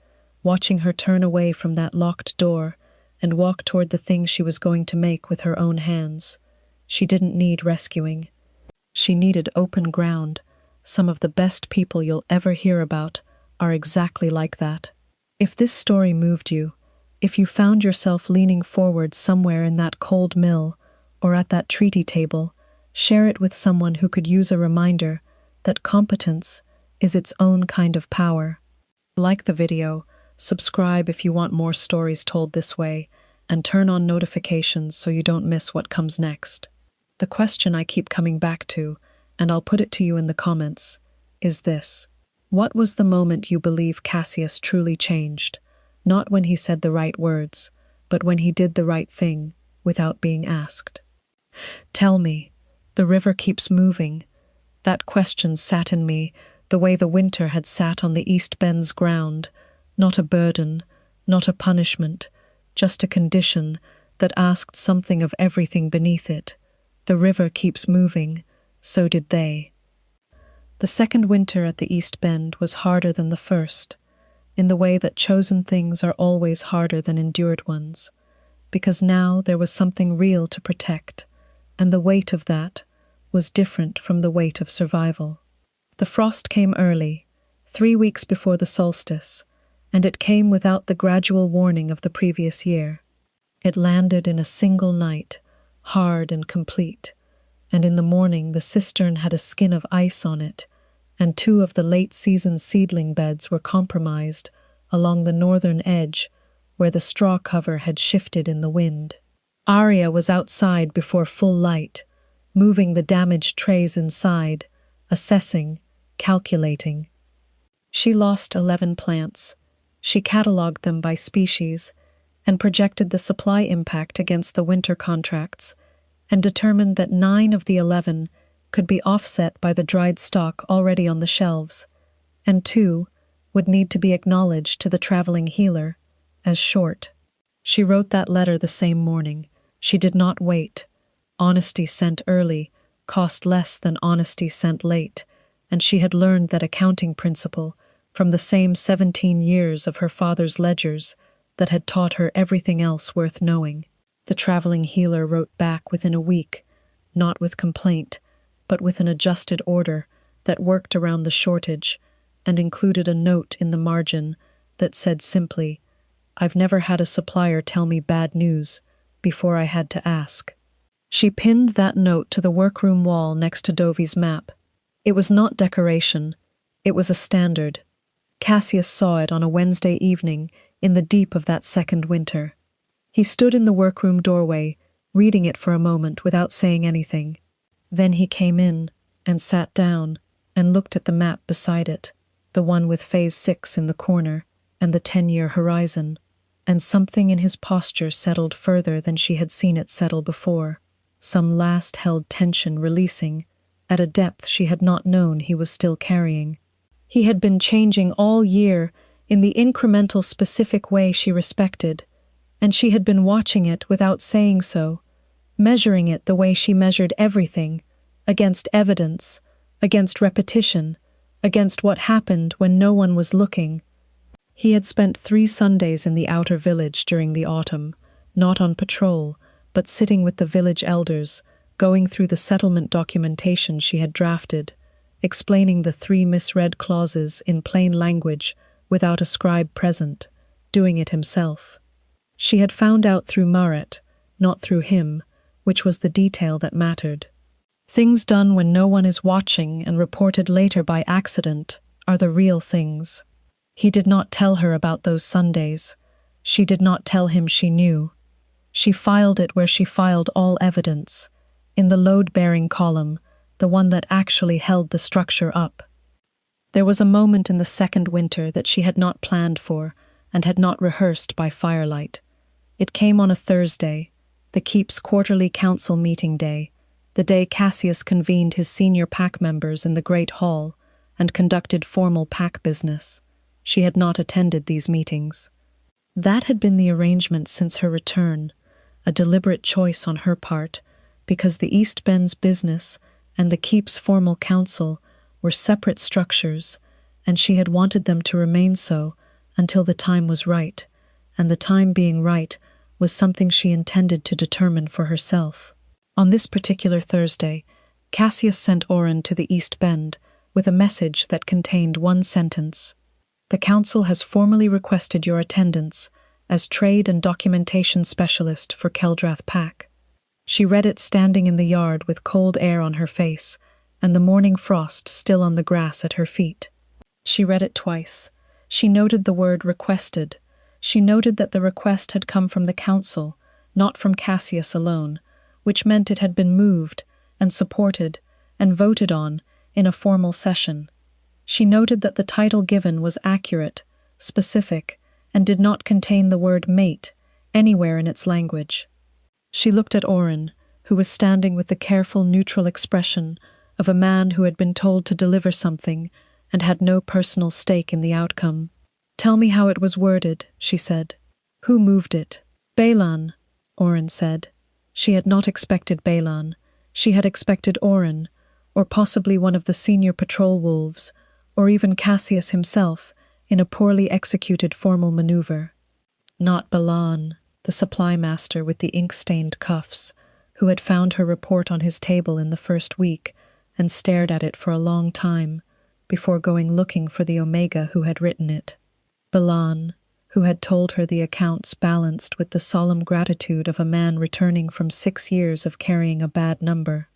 watching her turn away from that locked door and walk toward the thing she was going to make with her own hands. She didn't need rescuing. She needed open ground. Some of the best people you'll ever hear about are exactly like that. If this story moved you, if you found yourself leaning forward somewhere in that cold mill or at that treaty table, share it with someone who could use a reminder that competence is its own kind of power. Like the video, subscribe if you want more stories told this way, and turn on notifications so you don't miss what comes next. The question I keep coming back to, and I'll put it to you in the comments, is this: what was the moment you believe Cassius truly changed? Not when he said the right words, but when he did the right thing without being asked. Tell me. The river keeps moving. That question sat in me the way the winter had sat on the East Bend's ground, not a burden, not a punishment, just a condition that asked something of everything beneath it. The river keeps moving, so did they. The second winter at the East Bend was harder than the first, in the way that chosen things are always harder than endured ones, because now there was something real to protect, and the weight of that was different from the weight of survival. The frost came early, 3 weeks before the solstice, and it came without the gradual warning of the previous year. It landed in a single night, hard and complete, and in the morning the cistern had a skin of ice on it, and 2 of the late-season seedling beds were compromised along the northern edge where the straw cover had shifted in the wind. Arya was outside before full light, moving the damaged trays inside, assessing, calculating. She lost 11 plants. She catalogued them by species and projected the supply impact against the winter contracts, and determined that 9 of the 11 could be offset by the dried stock already on the shelves, and 2 would need to be acknowledged to the traveling healer as short. She wrote that letter the same morning. She did not wait. Honesty sent early cost less than honesty sent late, and she had learned that accounting principle from the same 17 years of her father's ledgers that had taught her everything else worth knowing. The traveling healer wrote back within a week, not with complaint, but with an adjusted order that worked around the shortage and included a note in the margin that said simply, "I've never had a supplier tell me bad news before I had to ask." She pinned that note to the workroom wall next to Dovey's map. It was not decoration, it was a standard. Cassius saw it on a Wednesday evening in the deep of that second winter. He stood in the workroom doorway, reading it for a moment without saying anything. Then he came in and sat down and looked at the map beside it, the one with Phase 6 in the corner and the 10-year horizon, and something in his posture settled further than she had seen it settle before, some last-held tension releasing at a depth she had not known he was still carrying. He had been changing all year in the incremental specific way she respected, and she had been watching it without saying so, measuring it the way she measured everything, against evidence, against repetition, against what happened when no one was looking. He had spent 3 Sundays in the outer village during the autumn, not on patrol, but sitting with the village elders, going through the settlement documentation she had drafted, explaining the 3 misread clauses in plain language without a scribe present, doing it himself. She had found out through Maret, not through him, which was the detail that mattered. Things done when no one is watching and reported later by accident are the real things. He did not tell her about those Sundays. She did not tell him she knew. She filed it where she filed all evidence, in the load-bearing column, the one that actually held the structure up. There was a moment in the second winter that she had not planned for and had not rehearsed by firelight. It came on a Thursday, the Keep's quarterly council meeting day, the day Cassius convened his senior pack members in the Great Hall and conducted formal pack business. She had not attended these meetings. That had been the arrangement since her return, a deliberate choice on her part, because the East Bend's business and the Keep's formal council were separate structures, and she had wanted them to remain so until the time was right, and the time being right was something she intended to determine for herself. On this particular Thursday, Cassius sent Oren to the East Bend with a message that contained one sentence. "The council has formally requested your attendance as trade and documentation specialist for Keldrath Pack." She read it standing in the yard with cold air on her face and the morning frost still on the grass at her feet. She read it twice. She noted the word requested. She noted that the request had come from the council, not from Cassius alone, which meant it had been moved and supported and voted on in a formal session. She noted that the title given was accurate, specific, and did not contain the word mate anywhere in its language. She looked at Oren, who was standing with the careful, neutral expression of a man who had been told to deliver something and had no personal stake in the outcome. "Tell me how it was worded," she said. "Who moved it?" "Balan," Oren said. She had not expected Balan. She had expected Oren, or possibly one of the senior patrol wolves, or even Cassius himself, in a poorly executed formal maneuver. Not Balan, the supply master with the ink-stained cuffs, who had found her report on his table in the first week and stared at it for a long time before going looking for the Omega who had written it. Balan, who had told her the accounts balanced with the solemn gratitude of a man returning from 6 years of carrying a bad number.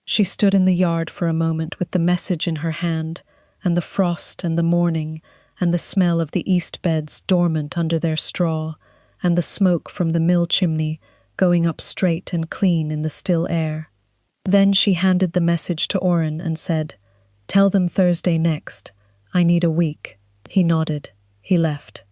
She stood in the yard for a moment with the message in her hand, and the frost and the morning, and the smell of the east beds dormant under their straw, and the smoke from the mill chimney going up straight and clean in the still air. Then she handed the message to Oren and said, "Tell them Thursday next. I need a week." He nodded. He left.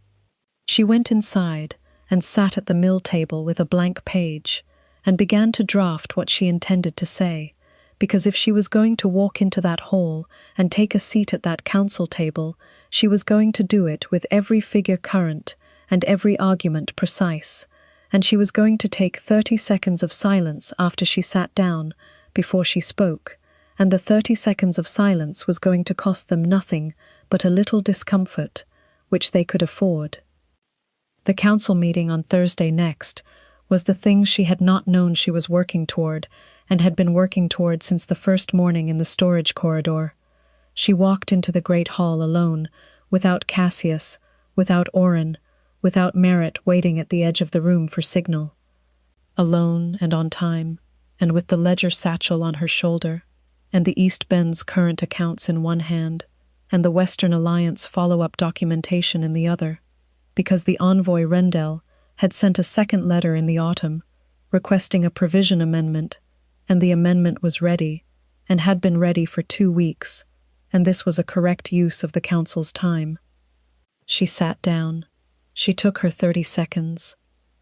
She went inside and sat at the mill table with a blank page and began to draft what she intended to say, because if she was going to walk into that hall and take a seat at that council table, she was going to do it with every figure current and every argument precise, and she was going to take 30 seconds of silence after she sat down before she spoke, and the 30 seconds of silence was going to cost them nothing but a little discomfort, which they could afford. The council meeting on Thursday next was the thing she had not known she was working toward, and had been working toward since the first morning in the storage corridor. She walked into the great hall alone, without Cassius, without Oren, without Merritt waiting at the edge of the room for signal. Alone and on time, and with the ledger satchel on her shoulder, and the East Bend's current accounts in one hand, and the Western Alliance follow-up documentation in the other, because the envoy Rendell had sent a second letter in the autumn, requesting a provision amendment, and the amendment was ready, and had been ready for 2 weeks, and this was a correct use of the council's time. She sat down. She took her 30 seconds.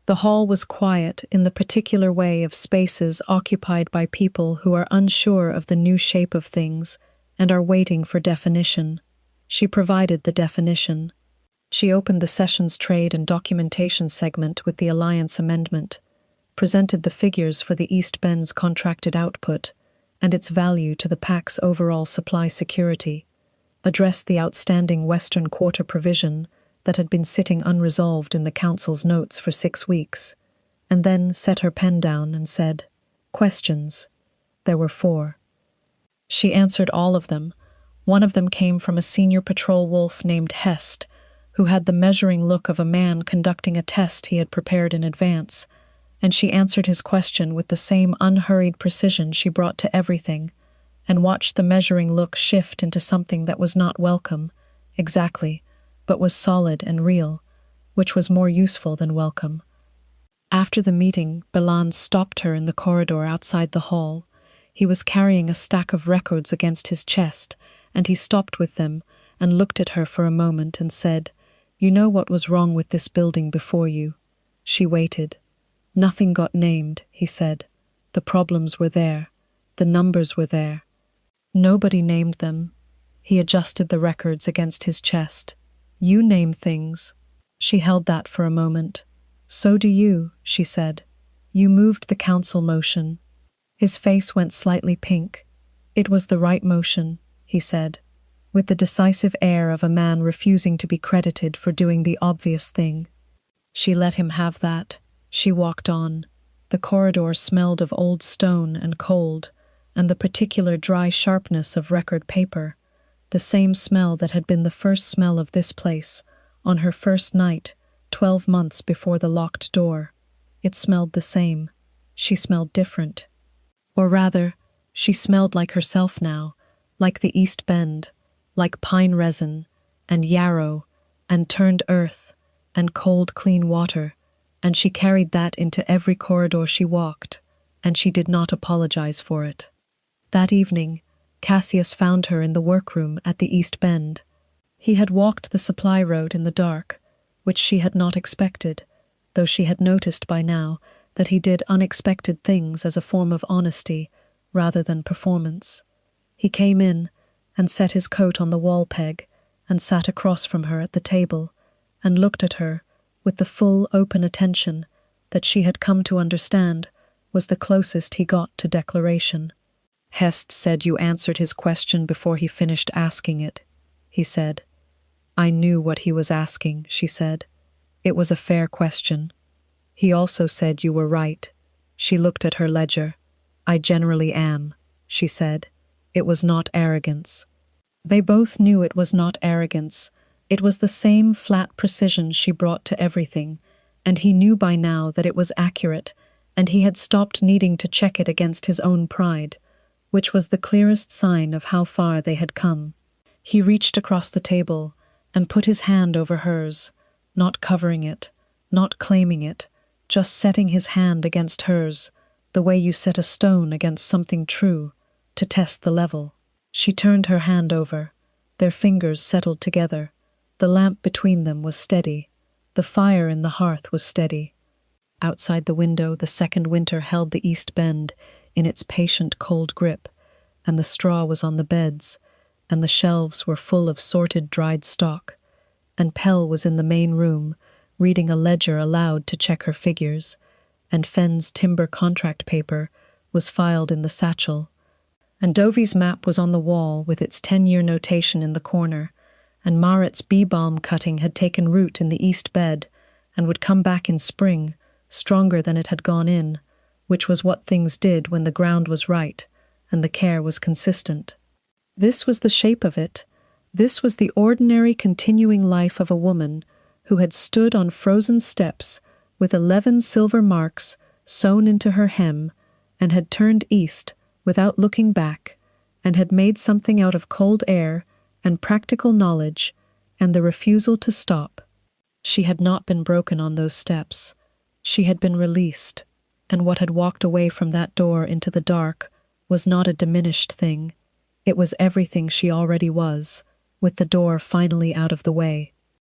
The hall was quiet in the particular way of spaces occupied by people who are unsure of the new shape of things and are waiting for definition. She provided the definition. She opened the session's trade and documentation segment with the Alliance Amendment, presented the figures for the East Bend's contracted output and its value to the PAC's overall supply security, addressed the outstanding Western Quarter provision that had been sitting unresolved in the Council's notes for 6 weeks, and then set her pen down and said, "Questions." There were 4. She answered all of them. One of them came from a senior patrol wolf named Hest, who had the measuring look of a man conducting a test he had prepared in advance, and she answered his question with the same unhurried precision she brought to everything, and watched the measuring look shift into something that was not welcome, exactly, but was solid and real, which was more useful than welcome. After the meeting, Belan stopped her in the corridor outside the hall. He was carrying a stack of records against his chest, and he stopped with them and looked at her for a moment and said, "You know what was wrong with this building before you." She waited. "Nothing got named," he said. "The problems were there. The numbers were there. Nobody named them." He adjusted the records against his chest. "You name things." She held that for a moment. "So do you," she said. "You moved the council motion." His face went slightly pink. "It was the right motion," he said, with the decisive air of a man refusing to be credited for doing the obvious thing. She let him have that. She walked on. The corridor smelled of old stone and cold, and the particular dry sharpness of record paper, the same smell that had been the first smell of this place, on her first night, 12 months before the locked door. It smelled the same. She smelled different. Or rather, she smelled like herself now, like the East Bend, like pine resin, and yarrow, and turned earth, and cold clean water, and she carried that into every corridor she walked, and she did not apologize for it. That evening, Cassius found her in the workroom at the East Bend. He had walked the supply road in the dark, which she had not expected, though she had noticed by now that he did unexpected things as a form of honesty rather than performance. He came in and set his coat on the wall peg and sat across from her at the table and looked at her with the full, open attention that she had come to understand was the closest he got to declaration. "Hest said you answered his question before he finished asking it," he said. "I knew what he was asking," she said. "It was a fair question. He also said you were right." She looked at her ledger. "I generally am," she said. "It was not arrogance." They both knew it was not arrogance. It was the same flat precision she brought to everything, and he knew by now that it was accurate, and he had stopped needing to check it against his own pride, which was the clearest sign of how far they had come. He reached across the table and put his hand over hers, not covering it, not claiming it, just setting his hand against hers, the way you set a stone against something true, to test the level. She turned her hand over. Their fingers settled together. The lamp between them was steady. The fire in the hearth was steady. Outside the window, the second winter held the East Bend in its patient, cold grip, and the straw was on the beds, and the shelves were full of sorted dried stock, and Pell was in the main room, reading a ledger aloud to check her figures, and Fenn's timber contract paper was filed in the satchel, and Dovey's map was on the wall with its 10-year notation in the corner, and Marit's bee-balm cutting had taken root in the east bed and would come back in spring, stronger than it had gone in, which was what things did when the ground was right and the care was consistent. This was the shape of it. This was the ordinary continuing life of a woman who had stood on frozen steps with 11 silver marks sewn into her hem, and had turned east without looking back, and had made something out of cold air and practical knowledge and the refusal to stop. She had not been broken on those steps. She had been released, and what had walked away from that door into the dark was not a diminished thing. It was everything she already was, with the door finally out of the way.